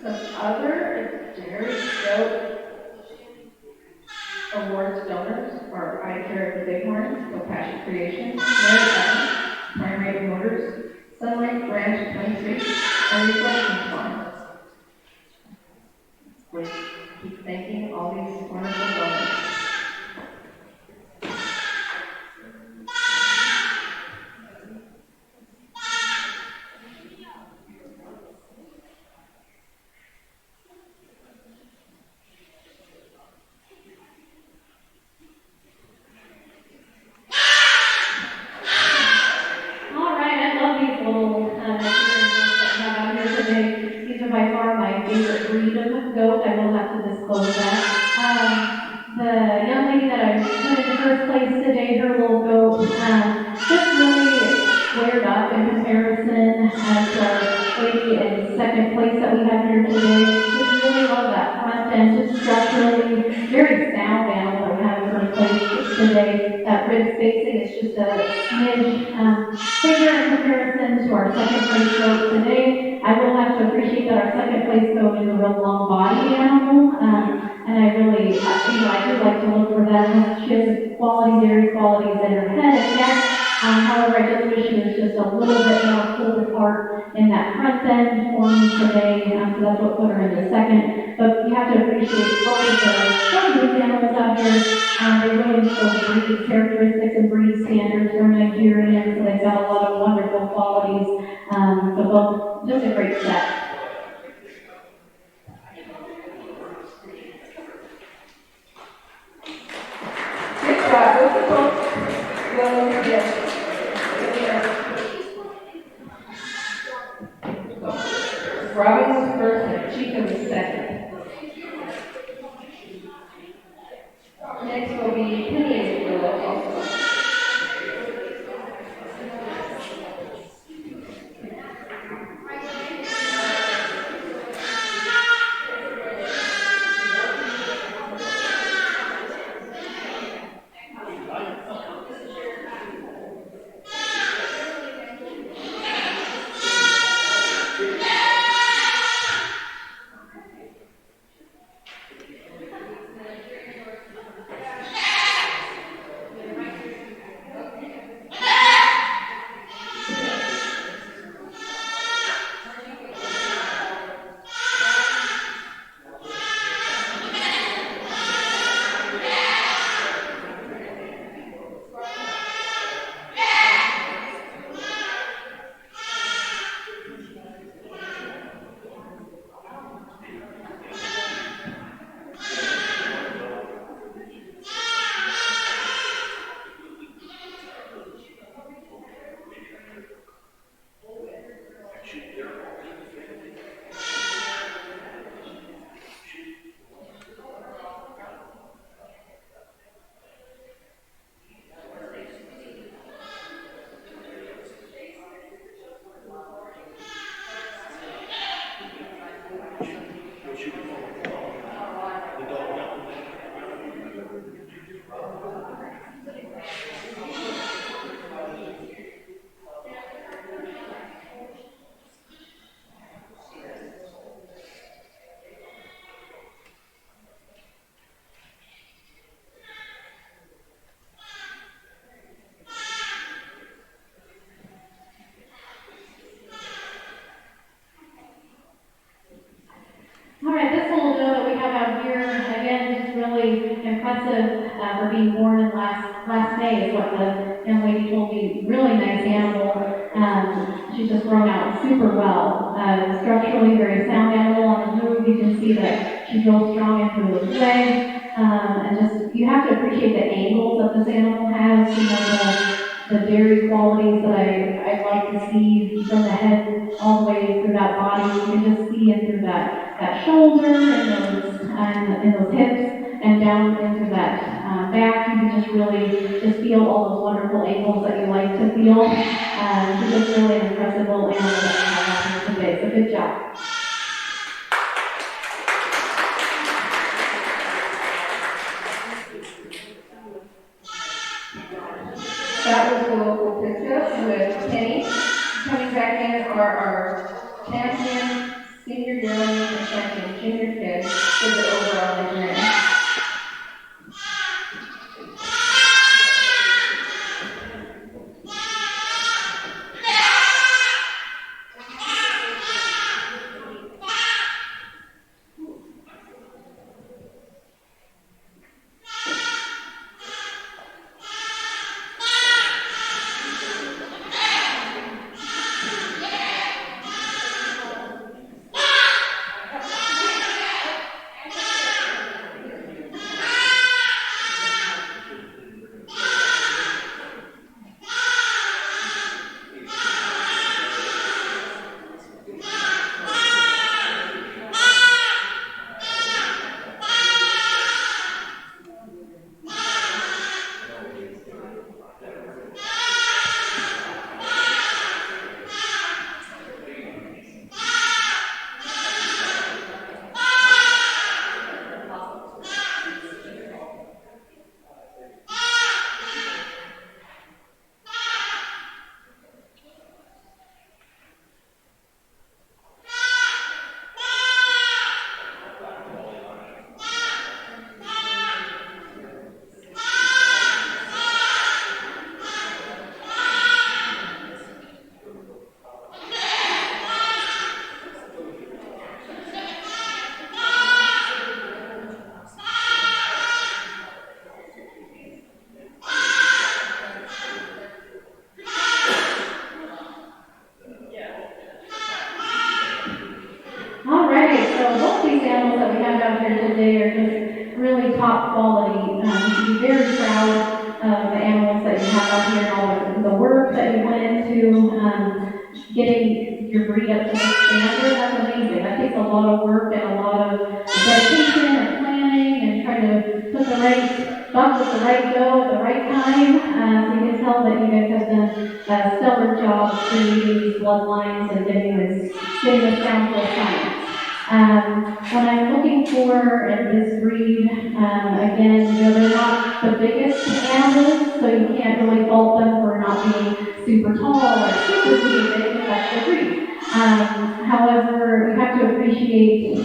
Some other very dope awards donors are I Care at the Bighorn, Compassion Creations, Mary Evans, Primary Motors, Sunlight Branch 23, and Reflections Fund. We keep thanking all these wonderful donors. All right, I love these little materials that we have out here today. These are by far my favorite breed of goat. I will have to disclose that. The young lady that I put in the first place today, her little goat, just really squared up in comparison to our lady in second place that we have here today. Just really love that front end, just structurally very sound animal that we have in first place today. That rib spacing is just a smidge bigger in comparison to our second place goat today. I will have to appreciate that our second place goat is a real long body animal, and I really, I do like to look for that. She has dairy qualities in her head and neck. However, I just wish she was just a little bit more pulled apart in that front end for me today, so that's what put her into second. But you have to appreciate both of these animals out here. They really meet those breed characteristics and breed standards. They're Nigerian, so they've got a lot of wonderful qualities. So both, just a great set. Good job. Those are both well, yes. Robin was first and Chica was second. Next will be Penny and Willow also. impressive for being born in last May is what the young lady told me. Really nice animal. She's just grown out super well. Structurally very sound animal on the move. You can see that she's real strong in through the legs. And just, you have to appreciate the angles that this animal has, the dairy qualities that I like to see from the head all the way through that body. You can just see it through that shoulder and those hips and down into that back. You can just really just feel all those wonderful angles that you like to feel. She's just really an impressive little animal that we have out here today. So good job. That was the local pickup with Penny. Coming back in are our champion senior yearling and champion junior kids for the overall engineering. Alright, so both these animals that we have out here today are just really top quality. You should be very proud of the animals that you have out here and all the work that you went into getting your breed up to this standard. That's amazing. That takes a lot of work and a lot of dedication and planning and trying to put the right buck with the right doe at the right time. So you can tell that you guys have done a stellar job creating these bloodlines and getting this down to a science. When I'm looking for this breed, again, they're not the biggest animals, so you can't really fault them for not being super tall or super big. That's the breed. However, you have to appreciate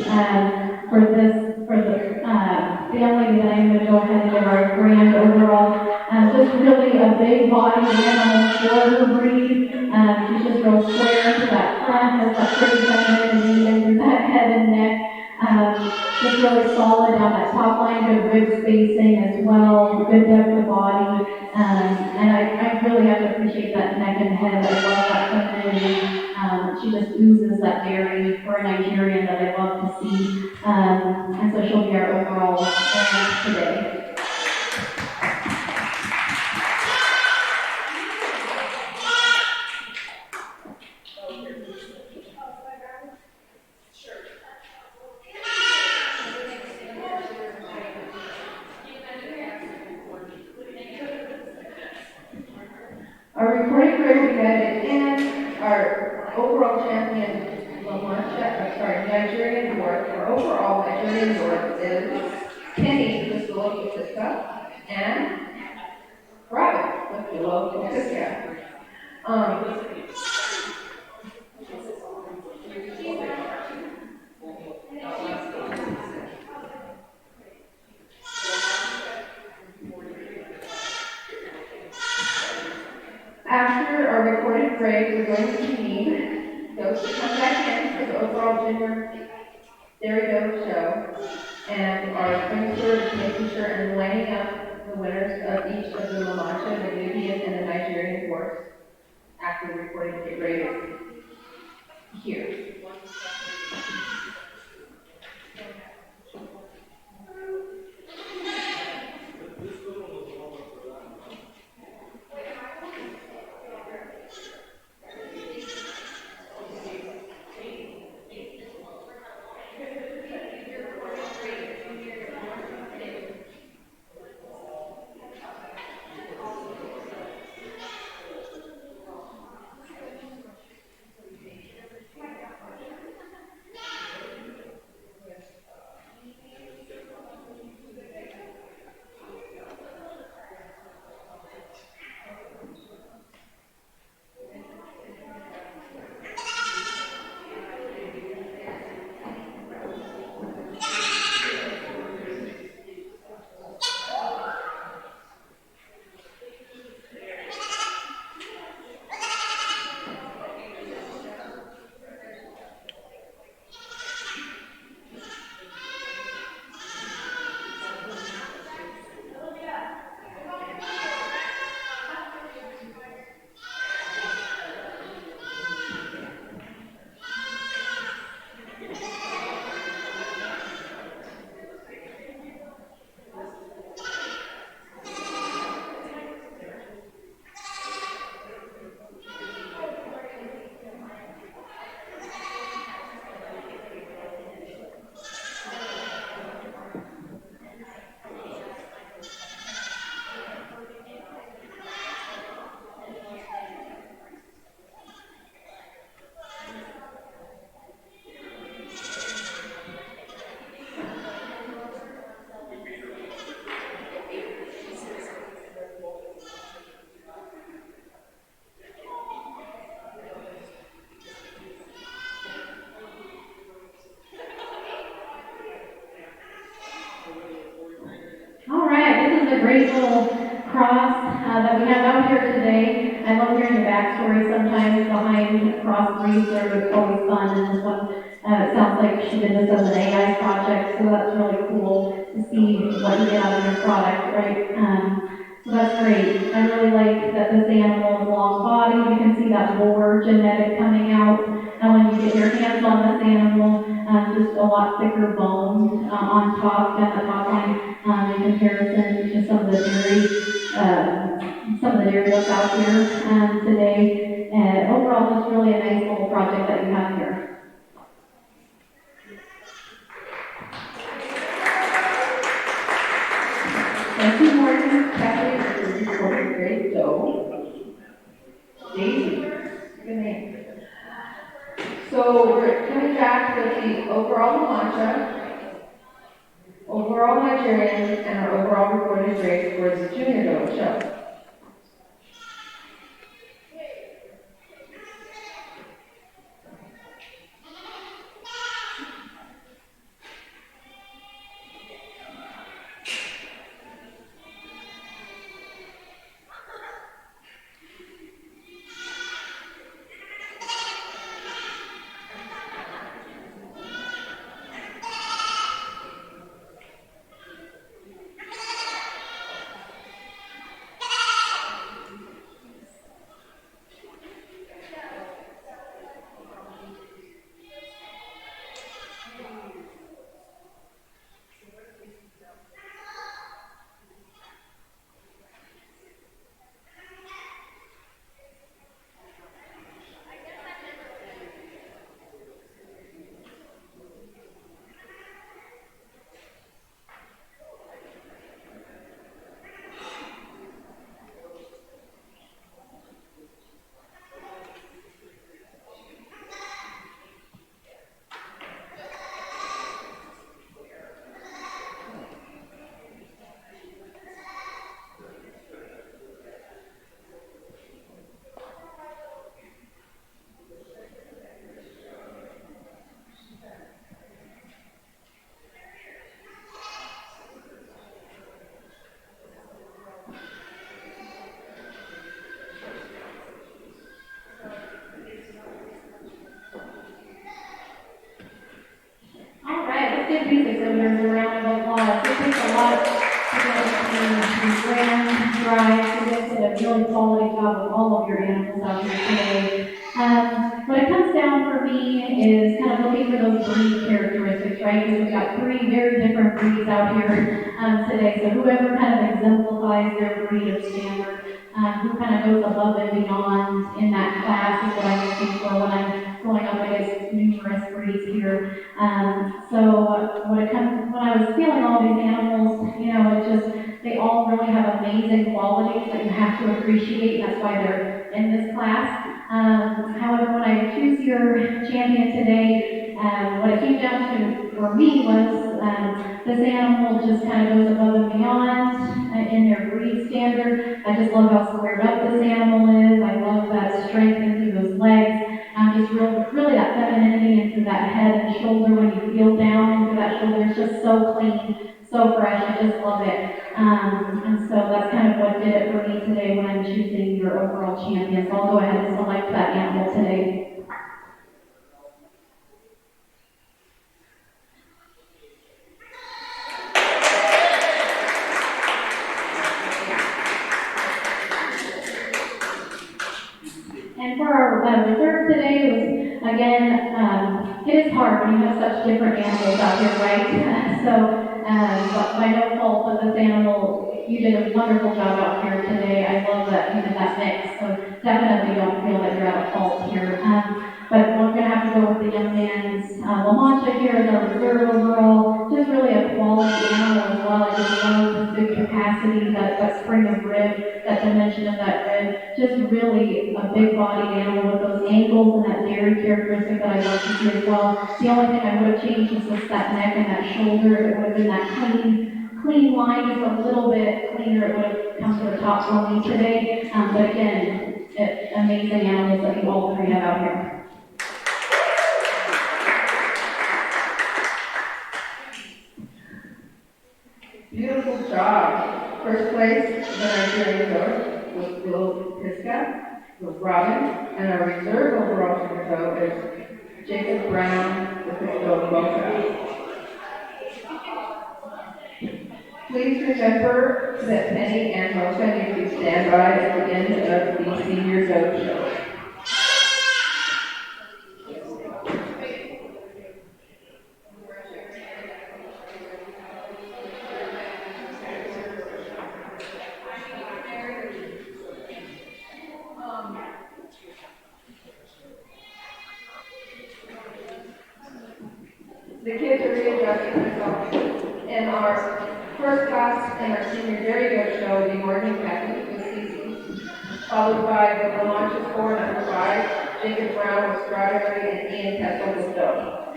the young lady that I'm going to go ahead and give our grand overall. Just really a big body animal for her breed. She's just real square to that front, has that pretty femininity into that head and neck. Just really solid on that top line, good rib spacing as well, good depth of body. And I really have to appreciate that neck and head. I love that femininity. She just oozes that dairy for a Nigerian that I love to see. And so she'll be our overall brand today. Our recording career began in our overall champion, Nigerian dwarf. Our overall Nigerian dwarf is Penny, who's the local sister, and Rabbit, with the local sister. After our recorded break, we're going to need those to come back in for the overall junior dairy doe show. And our spring steward is making sure and lining up the winners of each of the La Mancha, the Nubian, and the Nigerian course after the recording get graded here. All right, this is a great little cross that we have out here today. I love hearing the backstory sometimes behind cross breeds. They're always fun, and this one it sounds like she did this as an AI project, so that's really cool to see what you get out of your product, right? So that's great. I really like that this animal is long body. You can see that boar genetic coming out. And when you get your hands on this animal, just a lot thicker bones on top, down the top line, in comparison to some of the dairy looks out here today. And overall, it's really a nice little project that you have here. Thank you, Morgan, Kathy, for recording great dough. Daisy, good name. So we're coming back with the overall mantra, overall Nigerian, and our overall recorded grade for the junior dough show. All right, let's give these exhibitors a round out. We ran, drive, we did a really quality job with all of your animals out here today. What it comes down for me is kind of looking for those breed characteristics, right? Because we've got three very different breeds out here today. So whoever kind of exemplifies their breed of standard, who kind of goes above and beyond in that class is what I'm looking for when I'm going up against numerous breeds here. When I was feeling all these animals, they all really have amazing qualities that you have to appreciate, and that's why they're in this class. However, when I choose your champion today, what it came down to for me was this animal just kind of goes above and beyond in their breed standard. I just love how squared up this animal is. I love that strength into those legs. Just really that femininity into that head and shoulder when you feel down into that shoulder. It's just so clean, so fresh. I just love it. And so that's kind of what did it for me today when I'm choosing your overall champion. So I'll go ahead and select that animal today. And for our reserve today, it was, again, it is hard when you have such different animals out here, right? But by no fault of this animal, you did a wonderful job out here today. I love that you did that mix, so definitely don't feel that you're at a fault here. But we're going to have to go with the young man's La Mancha here as our reserve overall. Just really a quality animal as well. I just love this big capacity, that spring of rib, that dimension of that rib. Just really a big body animal with those ankles and that dairy characteristic that I love to see as well. The only thing I would have changed is just that neck and that shoulder. It would have been that clean line, just a little bit cleaner. It would have come to the top for me today. But again, amazing animals that you all three have out here. Beautiful job. First place, the Nigerian goat, was Will Pisca, with Robin, and our reserve overall goat is Jacob Brown, with his goat Boca. Please remember that Penny and Mocha need to stand by at the end of the senior goat show. The kids are readjusting themselves. In our first class in our senior dairy goat show will be Morgan Beckett with Cece, followed by the Lamanches 4, number 5, Jacob Brown with Strawberry, and Ian Kessel with Doe.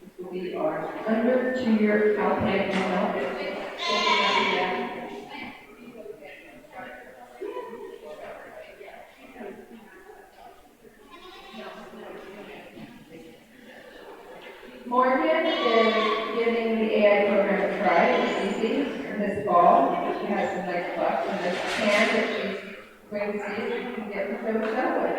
This will be our under 2-year Alpine animal. Morgan is giving the AI program a try with Cece this fall. She has some nice bucks in this can that she's going to see if she can get the show with.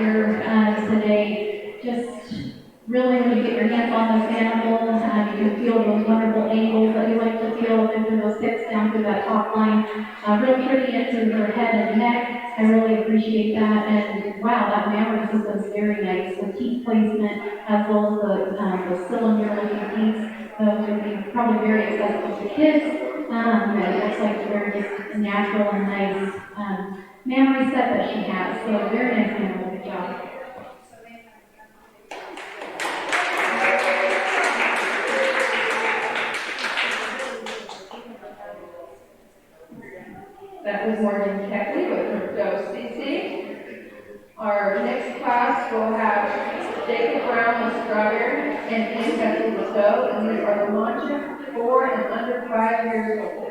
here today. Just really, when you get your hands on those animals, you can feel those wonderful angles that you like to feel into those hips down through that top line. Real pretty into her head and neck. I really appreciate that. And wow, that mammary system is very nice. The teeth placement as well as the cylinder-looking teeth. Those would be probably very accessible to kids. It looks like a very natural and nice mammary set that she has. So very nice animal. Good job. That was Morgan Keckley with her dose CC. Our next class will have Jacob Brown with strawberry and Ian Keckley with doe, and these are the launches 4 and under 5 years old.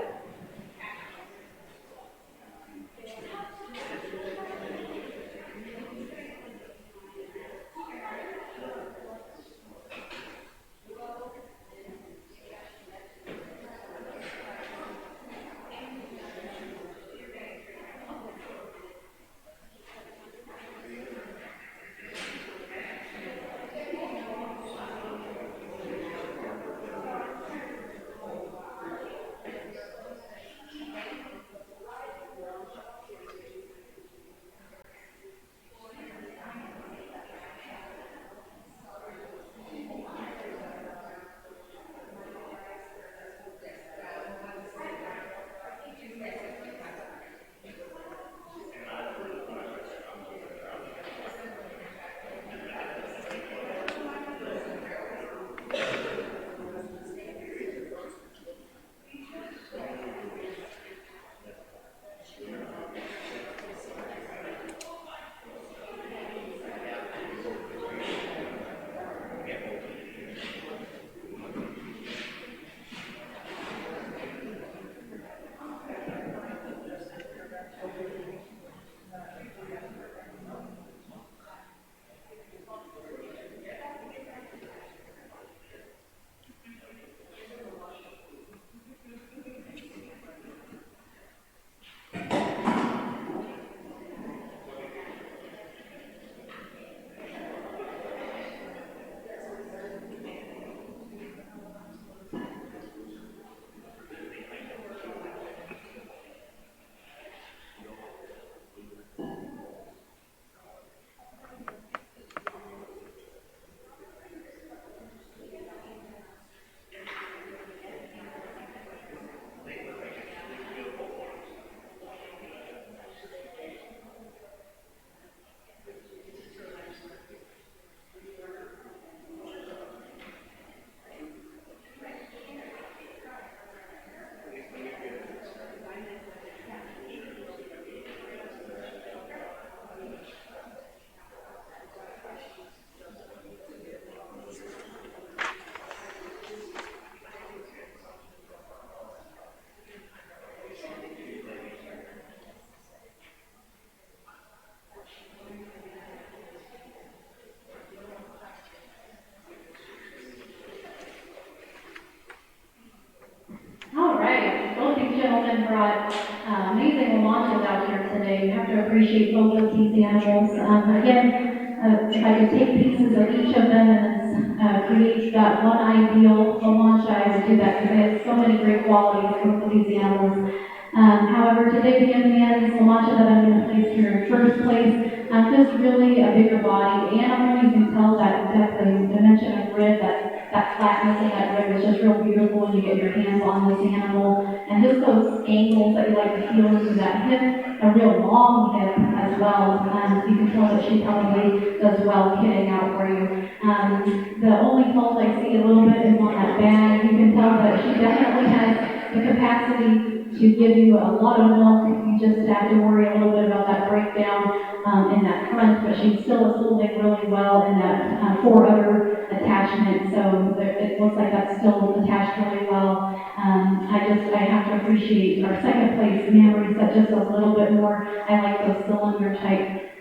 All right, both these gentlemen brought amazing launches out here today. You have to appreciate both of these animals. If I could take pieces of each of them and create that one ideal launch, I would do that because they have so many great qualities, both of these animals. However, today being the end, the launch that I'm going to place here in first place, just really a bigger body animal. You can tell that the dimension of rib, that flatness in that rib is just real beautiful when you get your hands on this animal. And just those angles that you like to feel into that hip, a real long hip as well. You can tell that she probably does well kitting out for you. The only fault I see a little bit is on that bag. You can tell that she definitely has the capacity to give you a lot of milk. You just have to worry a little bit about that breakdown in that front, but she still is holding really well in that foreudder attachment. So it looks like that's still attached really well. I have to appreciate our second place mammary set just a little bit more. I like those cylinder type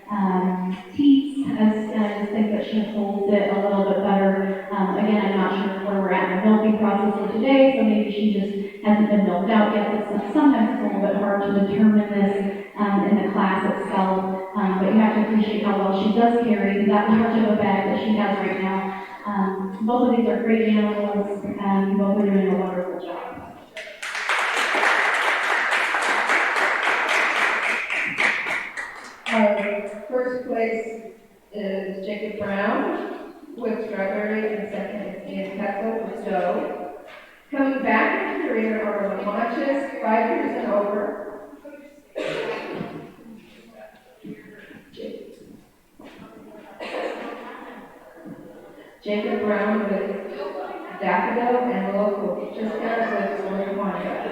teeth, and I just think that she holds it a little bit better. Again, I'm not sure where we're at in the milking process for today, so maybe she just hasn't been milked out yet. Sometimes it's a little bit hard to determine this in the class itself, but but you have to appreciate how well she does carry that large of a bag that she has right now. Both of these are great animals, and you both are doing a wonderful job. First place is Jacob Brown with strawberry, and second is Ian Kessel with dough. Coming back into the arena are the Lamanches, 5 years and over. Jacob Brown with daffodil and local Jessica with orange wine.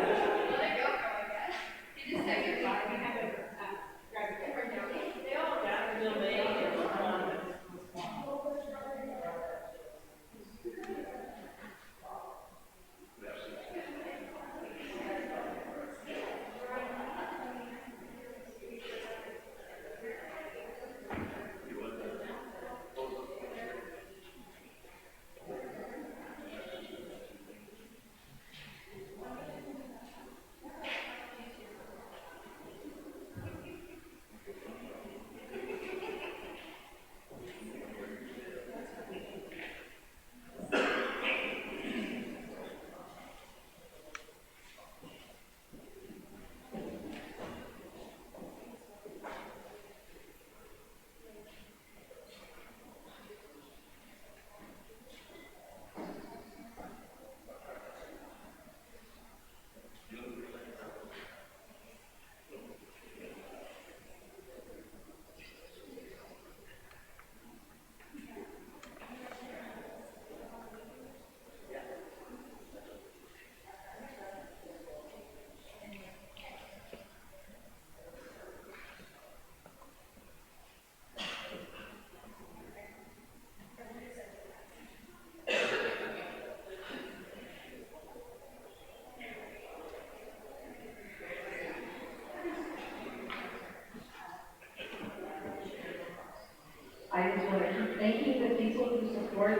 I just want to keep thanking the people who support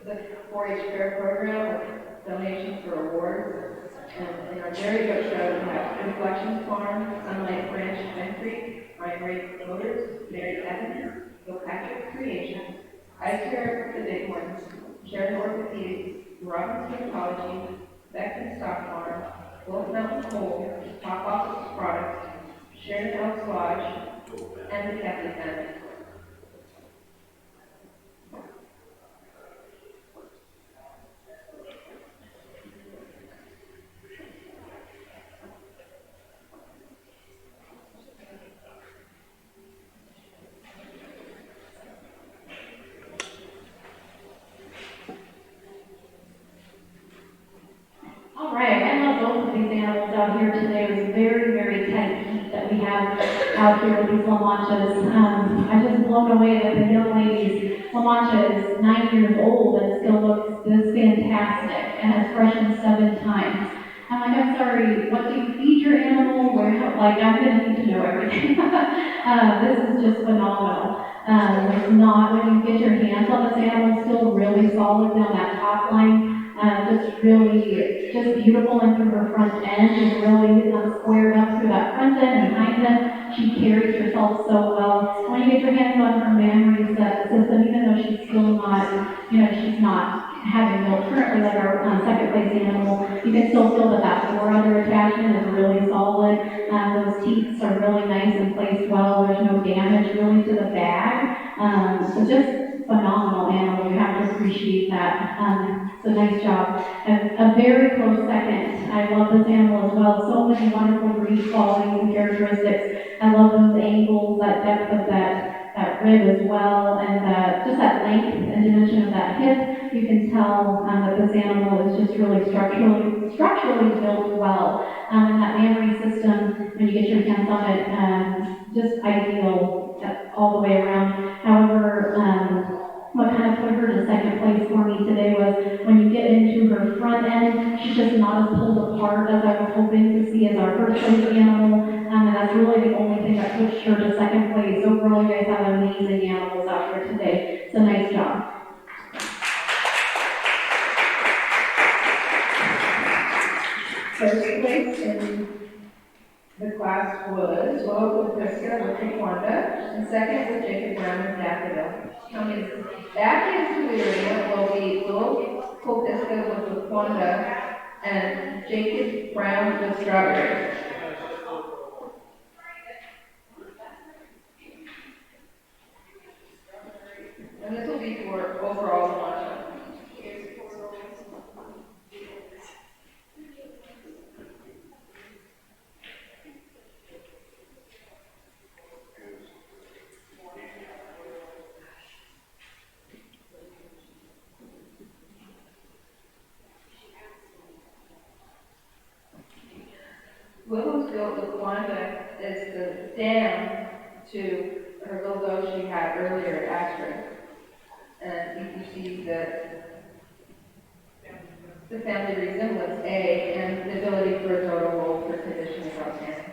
the 4-H Fair program with donations for awards. And in our very good show, we have Reflections Farm, Sunlight Ranch, and Creek, Ryan Ray Motors, Mary Evans, Gilpatrick Creations, Ice Fair, The Bighorns, Sheridan Orthopedics, Robinson Ecology, Beckton Stock Farm, Wolf Mountain Coal, Top Office Products, Sheridan Elks Lodge, and the Kepler family. All right, I love both of these animals out here today. It was very, very tight heat that we have out here with these La Manchas. I'm just blown away that the young lady's La Mancha is 9 years old and still looks this fantastic and has freshened 7 times. I'm like, I'm sorry, what do you feed your animal? Where, like, I'm going to need to know everything. This is just phenomenal. It's not, when you get your hands on this animal, still really solid down that top line. Just really, just beautiful, and through her front end, just really squared up through that front end and behind end. She carries herself so well. When you get your hands on her mammary system, even though she's still not, she's not having milk currently like our second place animal, you can still feel that foreother attachment is really solid. Those teeth are really nice and placed well. There's no damage really to the bag. So just phenomenal animal. You have to appreciate that. So nice job. And a very close second. I love this animal as well. So many wonderful breed qualities and characteristics. I love those angles, that depth of that rib as well, and just that length and dimension of that hip. You can tell that this animal is just really structurally built well. And that mammary system, when you get your hands on it, just ideal all the way around. However, what kind of put her to second place for me today was when you get into her front end, she's just not as pulled apart as I was hoping to see as our first place animal, and that's really the only thing that pushed her to second place. Overall, you guys have amazing animals out here today, so nice job. First place in The class was Willow Prisca with Taekwondo, and second was Jacob Brown with Daffodil. Coming back into the arena will be Willow Kolpiska with Taekwondo, and Jacob Brown with Strawberry. And this will be for overall launch. Willow's goat with Wanda is the dam to her little goat she had earlier at Astrid. And you can see that the family resemblance A and the ability for a goat to roll for conditioning outstanding.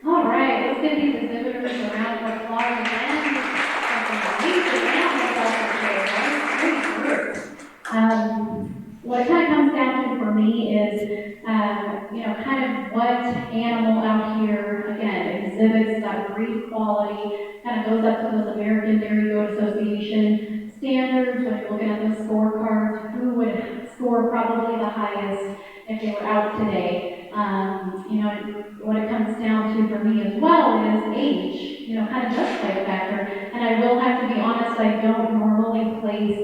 All right, let's give these exhibitors a round of applause again. What it kind of comes down to for me is, kind of what animal out here, again, exhibits that breed quality, kind of goes up to those American Dairy Goat Association standards. When you're looking at those scorecards, who would score probably the highest if they were out today? What it comes down to for me as well is age, kind of does play a factor. And I will have to be honest, I don't normally place,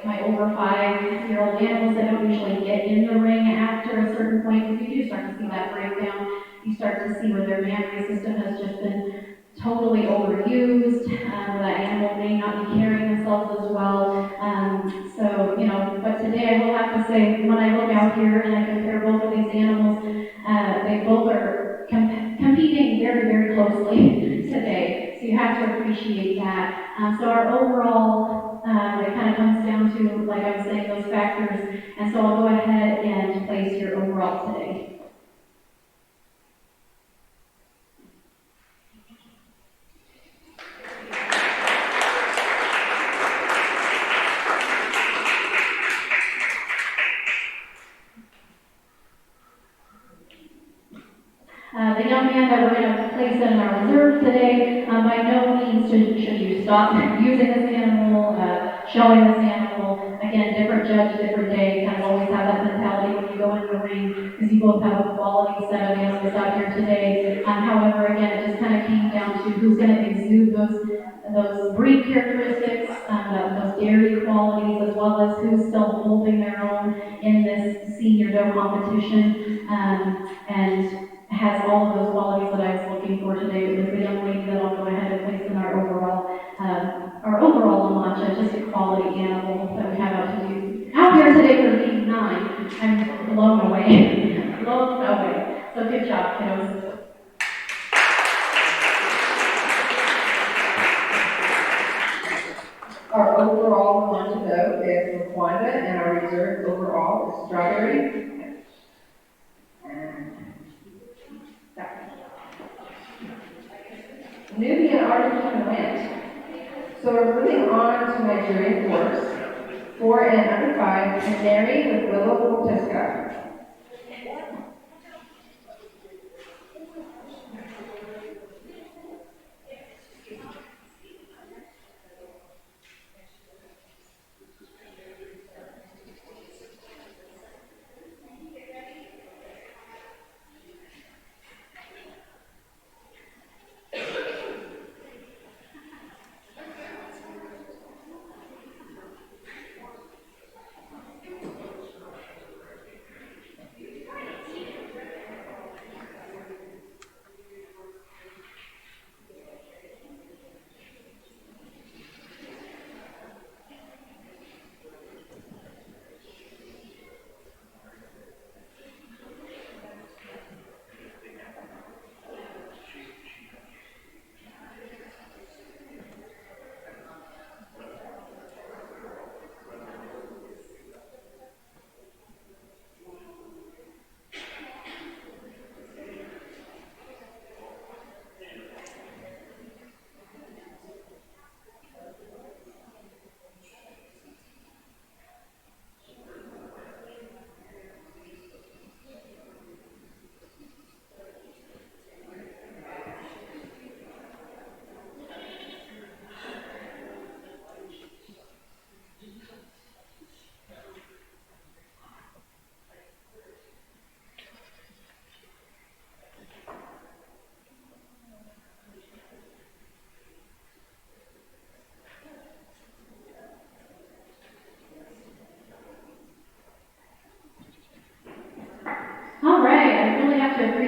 my over 5-year-old animals that don't usually get in the ring after a certain point, because you do start to see that breakdown. You start to see where their mammary system has just been totally overused, where that animal may not be carrying themselves as well. But today I will have to say, when I look out here and I compare both of these animals, they both are competing very, very closely today. So you have to appreciate that. So our overall, it kind of comes down to, like I was saying, those factors. And so I'll go ahead and place your overall today. The young man that we're going to place in our reserve today, by no means should you stop using this animal, showing this animal. Again, different judge, different day. Kind of always have that mentality when you go in the ring, because you both have a quality set of animals out here today. However, again, it just kind of came down to who's going to exude those breed characteristics, those dairy qualities, as well as who's still holding their own in this senior doe competition, and has all of those qualities that I was looking for today. It was the young lady that I'll go ahead and place in our overall launch, just a quality animal that we have out here today for week 9. I'm blown away, blown away. So good job, kiddos. Our overall launch to go is Laquanda, and our reserve overall is Strawberry. Nubian Argentine went. So we're moving on to Nigerian horse, 4 and under 5, and Mary with Willow Wolteska.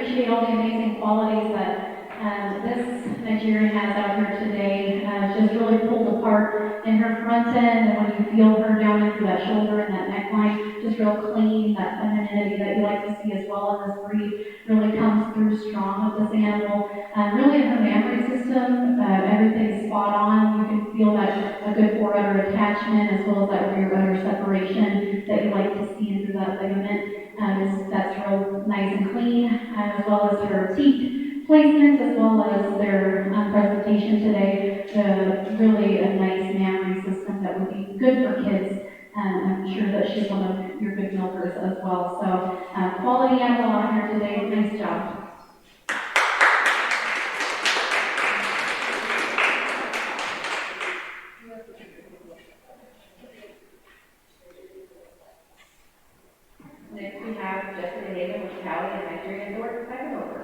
appreciate all the amazing qualities that this Nigerian has out here today. Just really pulled apart in her front end, and when you feel her down into that shoulder and that neckline, just real clean, that femininity that you like to see as well in this breed really comes through strong with this animal. Really in her mammary system, everything's spot on. You can feel that a good foreudder attachment as well as that rear udder separation that you like to see through that ligament. That's real nice and clean, as well as her teeth placement, as well as their presentation today. Really a nice mammary system that would be good for kids. I'm sure that she's one of your good milkers as well. So quality animal on here today. Nice job. Next we have Jessica David with Cali and Nigerian Dork second over.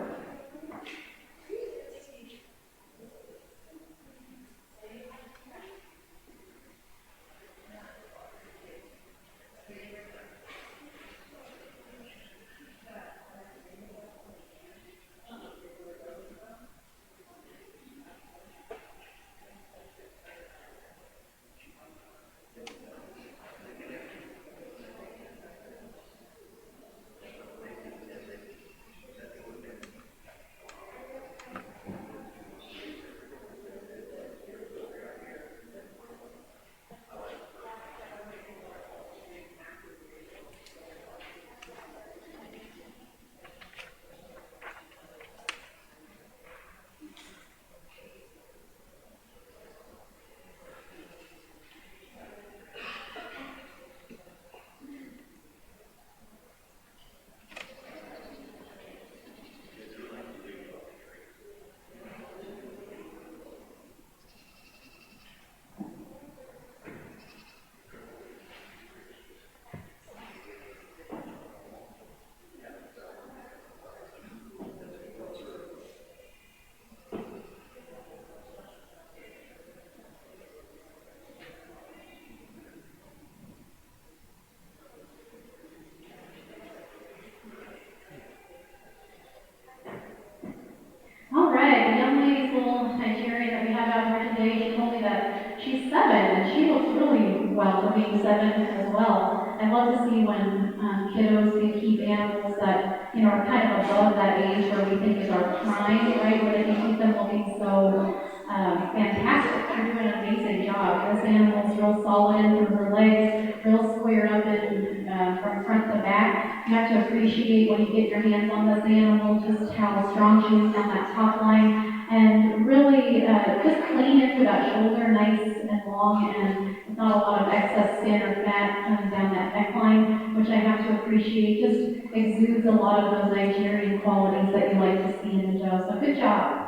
All right, the young lady's little Nigerian that we have out here today, she told me that she's 7, and she looks really well for being 7 as well. I love to see when kiddos can keep animals that, are kind of above that age where we think is our prime, right, where they can keep them looking so fantastic. You're doing an amazing job. This animal's real solid in through her legs, real squared up in from front to back. You have to appreciate when you get your hands on this animal just how strong she is down that top line, and really just clean into that shoulder, nice and long, and with not a lot of excess skin or fat coming down that neckline, which I have to appreciate. Just exudes a lot of those Nigerian qualities that you like to see in a Joe. So good job.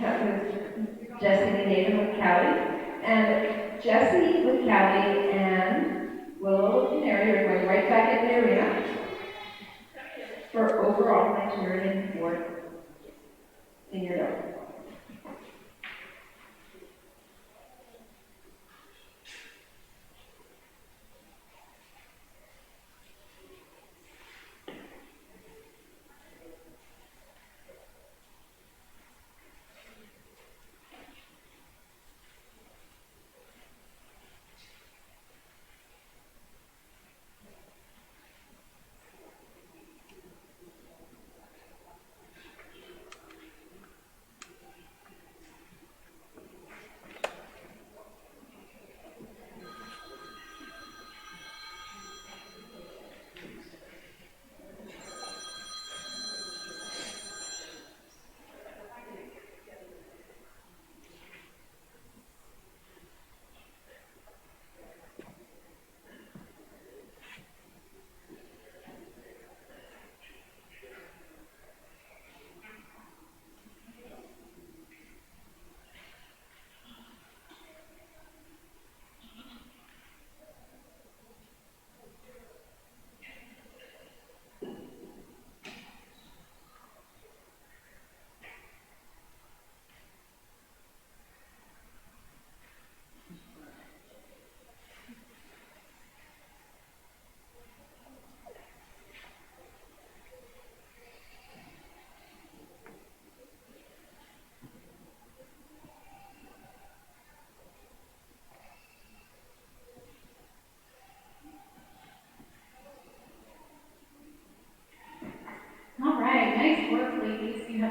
That was Jessica David with Cali. And Jessie with Cali and Willow Canary are going right back in the arena for overall Nigerian fourth senior dog.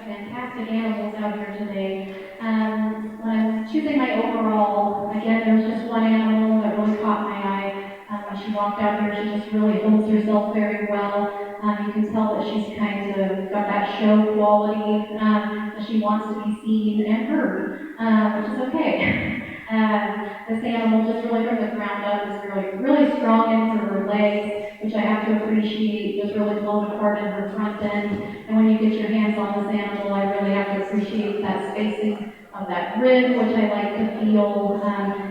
fantastic animals out here today. When I'm choosing my overall, again, there was just one animal that really caught my eye. When she walked out here, she just really holds herself very well. You can tell that she's kind of got that show quality, that she wants to be seen and heard, which is okay. This animal, just really from the ground up, is really strong into her legs, which I have to appreciate, just really blown apart in her front end. And when you get your hands on this animal, I really have to appreciate that spacing of that rib, which I like to feel,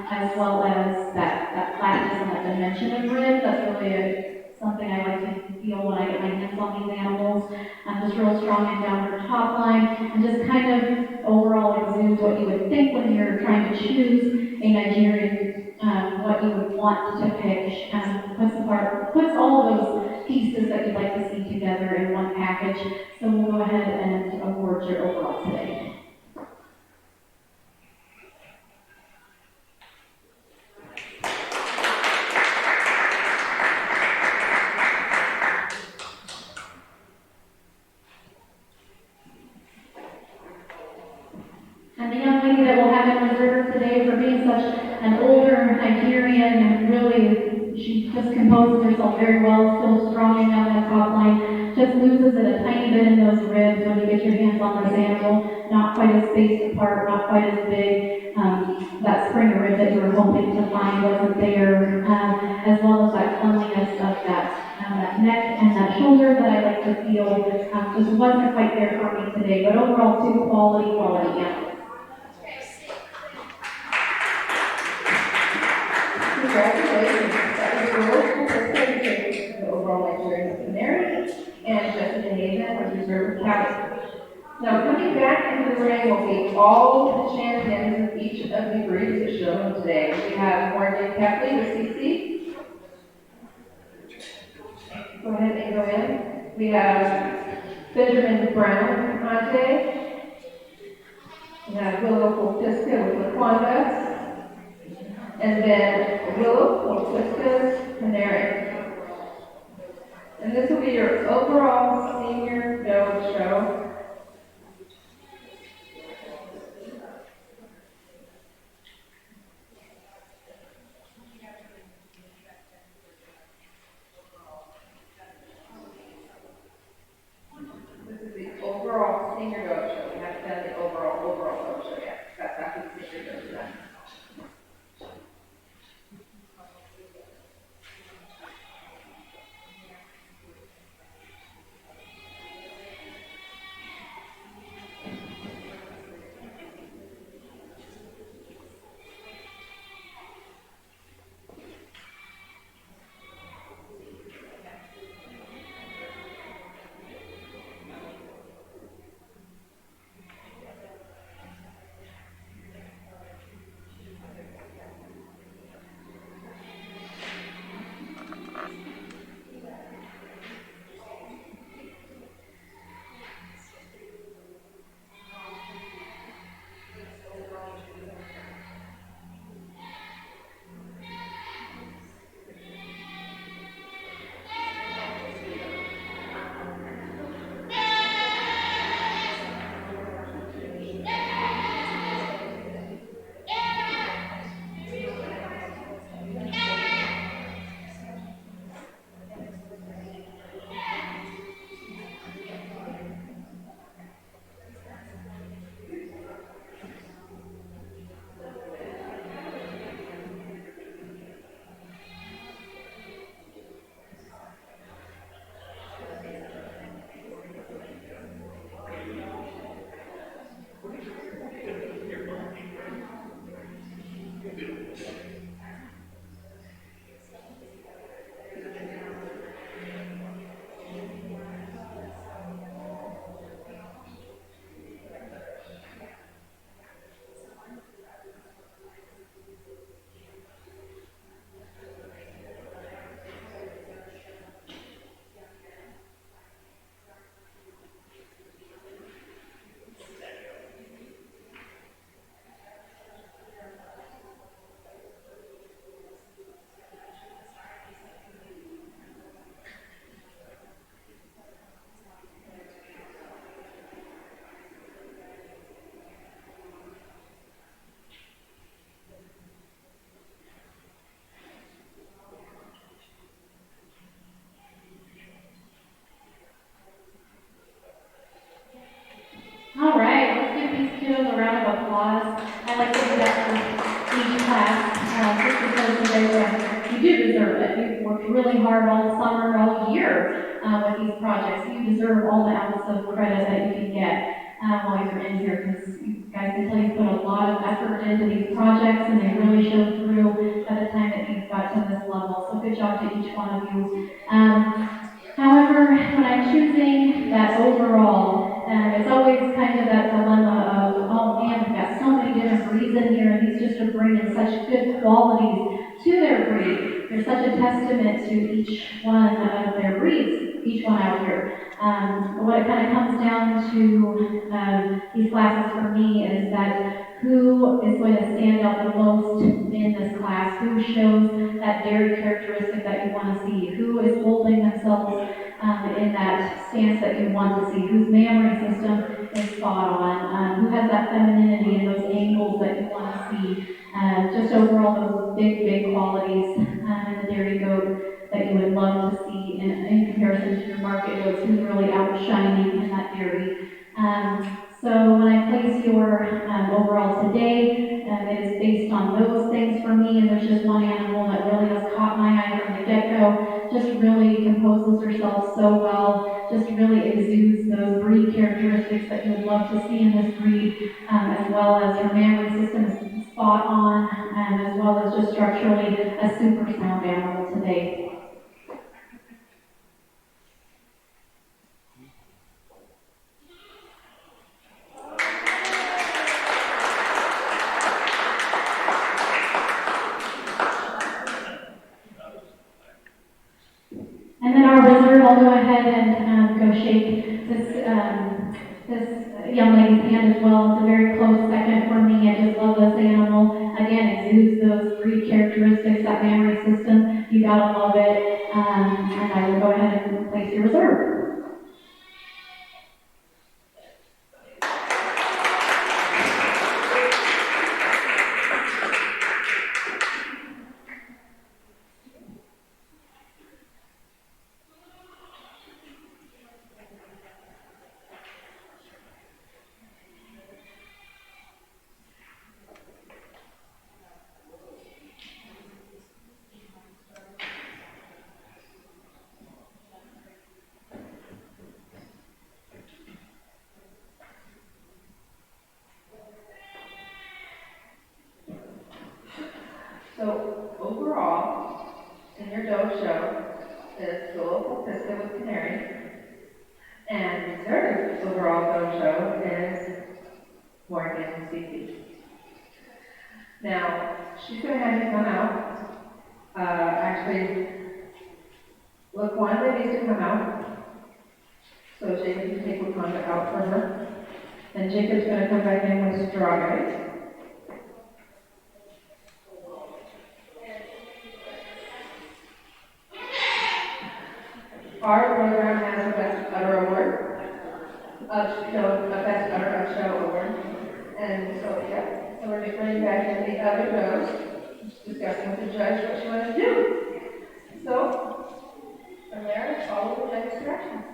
as well as that flatness and that dimension of rib. That's really something I like to feel when I get my hands on these animals. Just real strong and down her top line, and just kind of overall exudes what you would think when you're trying to choose a Nigerian, what you would want to pick. She kind of puts all those pieces that you'd like to see together in one package. So we'll go ahead and award your overall today. And the young lady that we'll have in reserve today, for being such an older Nigerian, and really, she just composes herself very well, still strong enough in that top line, just loses it a tiny bit in those ribs when you get your hands on this animal, not quite as spaced apart, not quite as big. That springer rib that you were hoping to find wasn't there, as well as that cleanliness of that neck and that shoulder that I like to feel, just wasn't quite there for me today. But overall, two quality animals. Congratulations. That was your participation in the overall Nigerian Canary, and Jessica Hazen was reserved cattle. Now, coming back into the ring will be all the champions of each of the groups that shown today. We have Morgan Kepley with CC. Go ahead and go in. We have Benjamin Brown with Conte. We have Willow Fiska with Laquanda. And then Willow Fiska's Canary. And this will be your overall senior go show. This is the overall senior go show. We haven't done the overall go show yet. That's after the senior go show. class, just because you guys, you do deserve it. You've worked really hard all summer, all year, with these projects. You deserve all the ounce of credit that you can get, while you're in here, because you guys can tell you put a lot of effort into these projects, and they really show through by the time that you've got to this level. So good job to each one of you. However, when I'm choosing that overall, it's always kind of that dilemma of, oh man, we've got so many different breeds in here, and these just are bringing such good qualities to their breed. There's such a testament to each one of their breeds, each one out here. But what it kind of comes down to these classes for me is that who is going to stand out the most in this class, who shows that dairy characteristic that you want to see, who is holding themselves in that stance that you want to see, whose mammary system is spot on, who has that femininity and those angles that you want to see, just overall those big qualities in the dairy goat that you would love to see in comparison to your market goats, who's really outshining in that dairy. So when I place your overall today, it is based on those things for me, and there's just one animal that really has caught my eye from the get-go, just really composes herself so well, just really exudes those breed characteristics that you would love to see in this breed, as well as her mammary system is spot on, as well as just structurally a super sound animal today. And then our reserve, I'll go ahead and go shake this young lady's hand as well. It's a very close second for me. I just love this animal. Again, exudes those breed characteristics, that mammary system. You gotta love it. And I will go ahead and place your reserve. So overall, in your doe show is the local pista with canary, and reserve overall doe show is Morgan CC. Now, she's going to have you come out. Actually, Laquanda needs to come out. So Jacob can take Laquanda out for her. And Jacob's going to come back in with Strawberry. Our program has a Best Udder Award, a Best Udder of Show Award. And so, yeah, so we're just bringing back in the other does, discussing with the judge what she wants to do. So, from there, follow the judge's directions.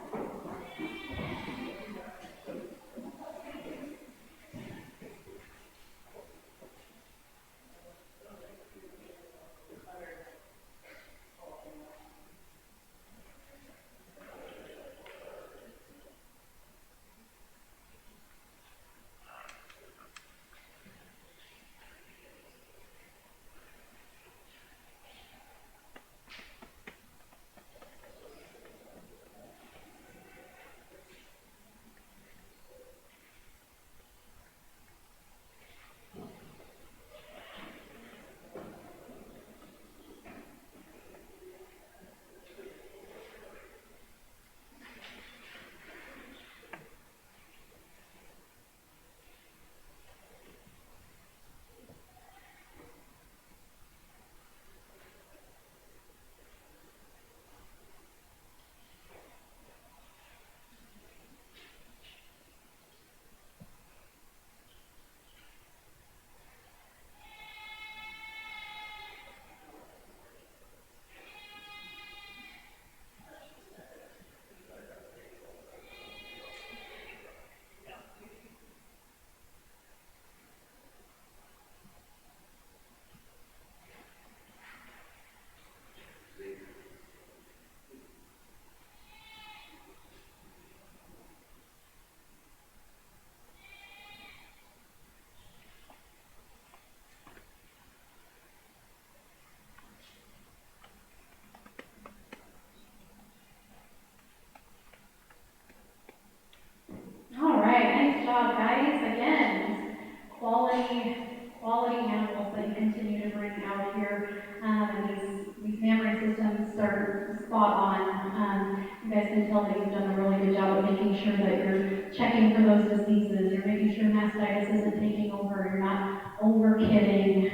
making sure that you're checking for those diseases, you're making sure mastitis isn't taking over, you're not over kidding.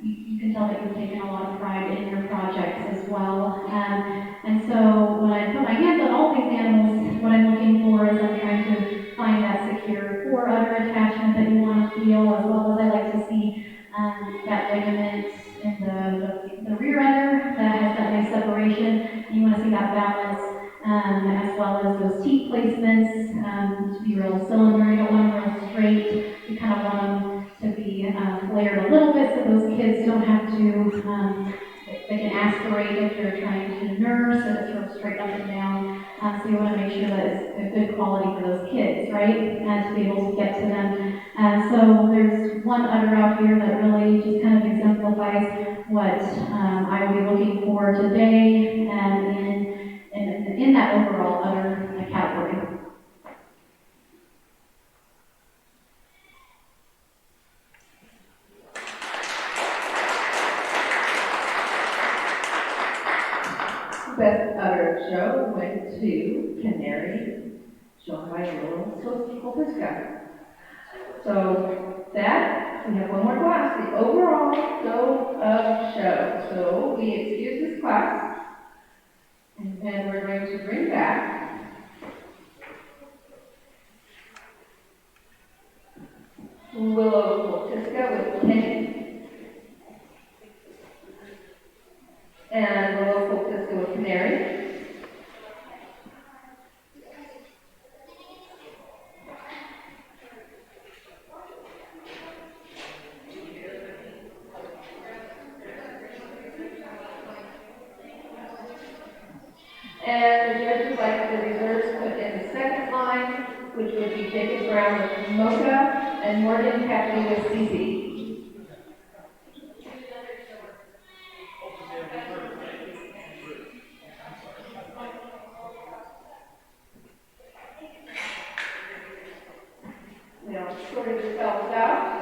You can tell that you've taken a lot of pride in your projects as well. And so when I put my hands on all these animals, what I'm looking for is I'm trying to find that secure core udder attachment that you want to feel, as well as I like to see that ligament in the rear udder that has that nice separation. You want to see that balance, as well as those teeth placements to be real cylinder. You don't want them real straight. You kind of want them to be flared a little bit so those kids don't have to, they can aspirate if they're trying to nurse, so it's sort of straight up and down. So you want to make sure that it's a good quality for those kids, right? And to be able to get to them. So there's one udder out here that really just kind of exemplifies what I will be looking for today and in that overall udder category. Best udder show went to Canary, shown by Little Sofiska. So that, we have one more class, the overall go of show. So we excuse this class, and then we're going to bring back Willow Sofiska with Kenny, and Willow Sofiska with Canary. And the judge would like the reserves put in the second line, which would be Jacob Brown with Mocha and Morgan Catley with Cece. Now, sort of yourselves out.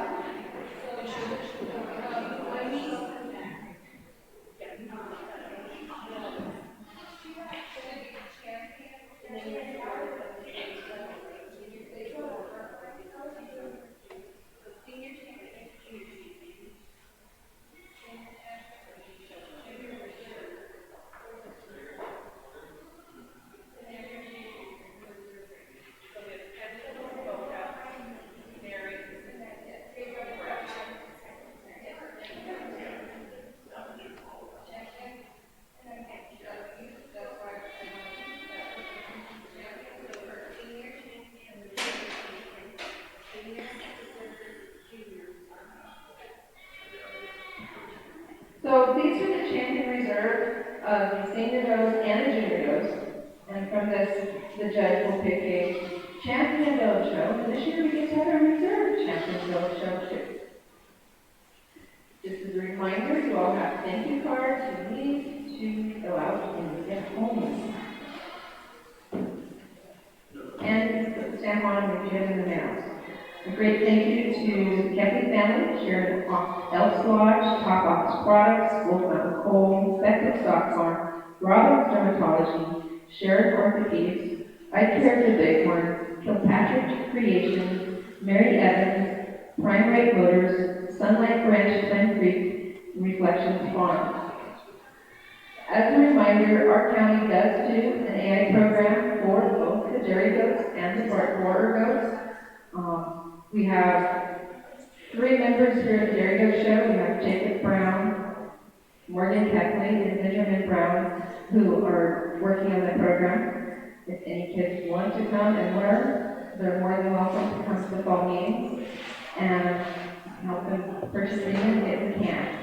So these are the champion reserve of the senior does and the junior does. And from this, the judge will pick a champion doe show. And this year we get to have a reserve champion doe show too. Just as a reminder, you all have thank you cards you need to go out and get home. And put the stamp on them if you have in the mail. A great thank you to the Kevin family, Sheridan Elks Lodge, Top Office Products, Wolf Mountain Coal, Beckley Stock Farm, Robbins Dermatology, Sheridan Orthopedics, Eye Care to Bighorn, Kilpatrick Creations, Mary Evans, Prime Rate Motors, Sunlight Ranch, Twin Creek, and Reflections Farm. As a reminder, our county does do an AI program for both the dairy goats and the border goats. We have 3 members here at the Dairy Goat Show. We have Jacob Brown, Morgan Keckley, and Benjamin Brown, who are working on the program. If any kids want to come and learn, they're more than welcome to come to the fall meetings and help them purchase anything if we can.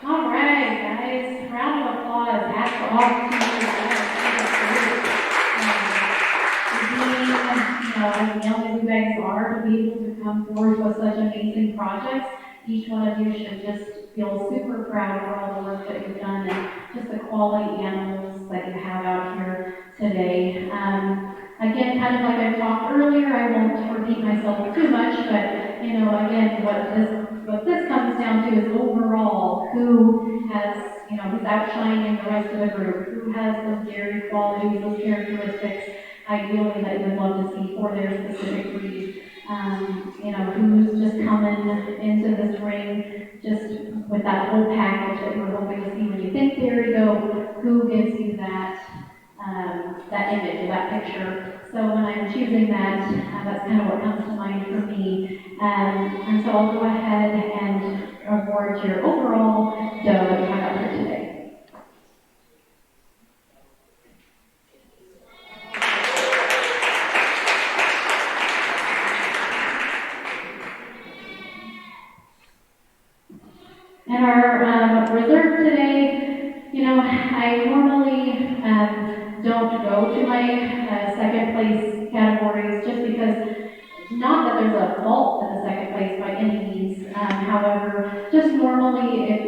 All right, guys, round of applause. Hats off to as young as you guys are, to be able to come forward with such amazing projects. Each one of you should just feel super proud for all the work that you've done and just the quality animals that you have out here today. Again, kind of like I talked earlier, I won't repeat myself too much, but, you know, again, what this comes down to is overall, who has, you know, who's outshining the rest of the group, who has those dairy qualities, those characteristics, ideally that you would love to see for their specific breed. You know, who's just coming into this ring just with that whole package that you're hoping to see when you think dairy goat, who gives you that image, that picture. So when I'm choosing that, that's kind of what comes to mind for me. And so I'll go ahead and award your overall doe that we have up here today. And our reserve today, you know, I normally don't go to my second place categories just because, not that there's a fault in the second place by any means. However, just normally, if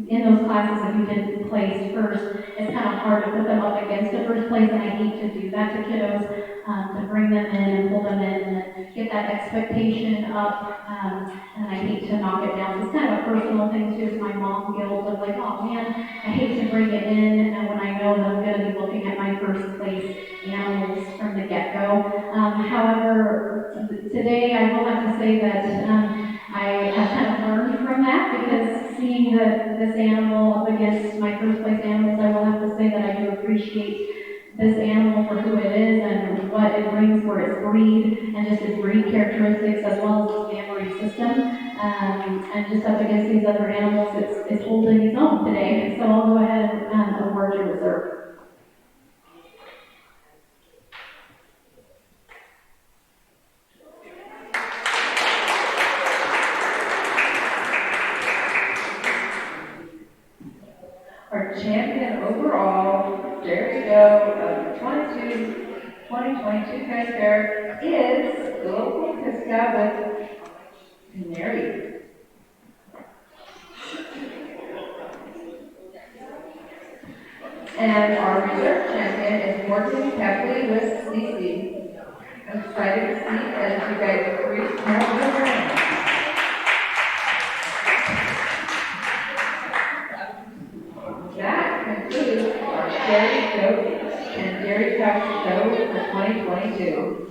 in those classes, if you didn't place first, it's kind of hard to put them up against the first place, and I hate to do that to kiddos, to bring them in and pull them in and get that expectation up, and I hate to knock it down. It's kind of a personal thing too, it's my mom guilt of like, oh man, I hate to bring it in, and when I know that I'm going to be looking at my first place animals from the get-go. However, today I will have to say that I have kind of learned from that, because seeing this animal up against my first place animals, I will have to say that I do appreciate this animal for who it is and what it brings for its breed and just its breed characteristics as well as its family system. And just up against these other animals, it's holding its own today. So I'll go ahead and award your reserve. Our champion overall, dairy doe of the 2022 Grand Fair is the local Pisgah with Canary. And our reserve champion is Morgan Kepley with CC. I'm excited to see as you guys agree how the ring. That concludes our dairy goat and dairy cow show for 2022.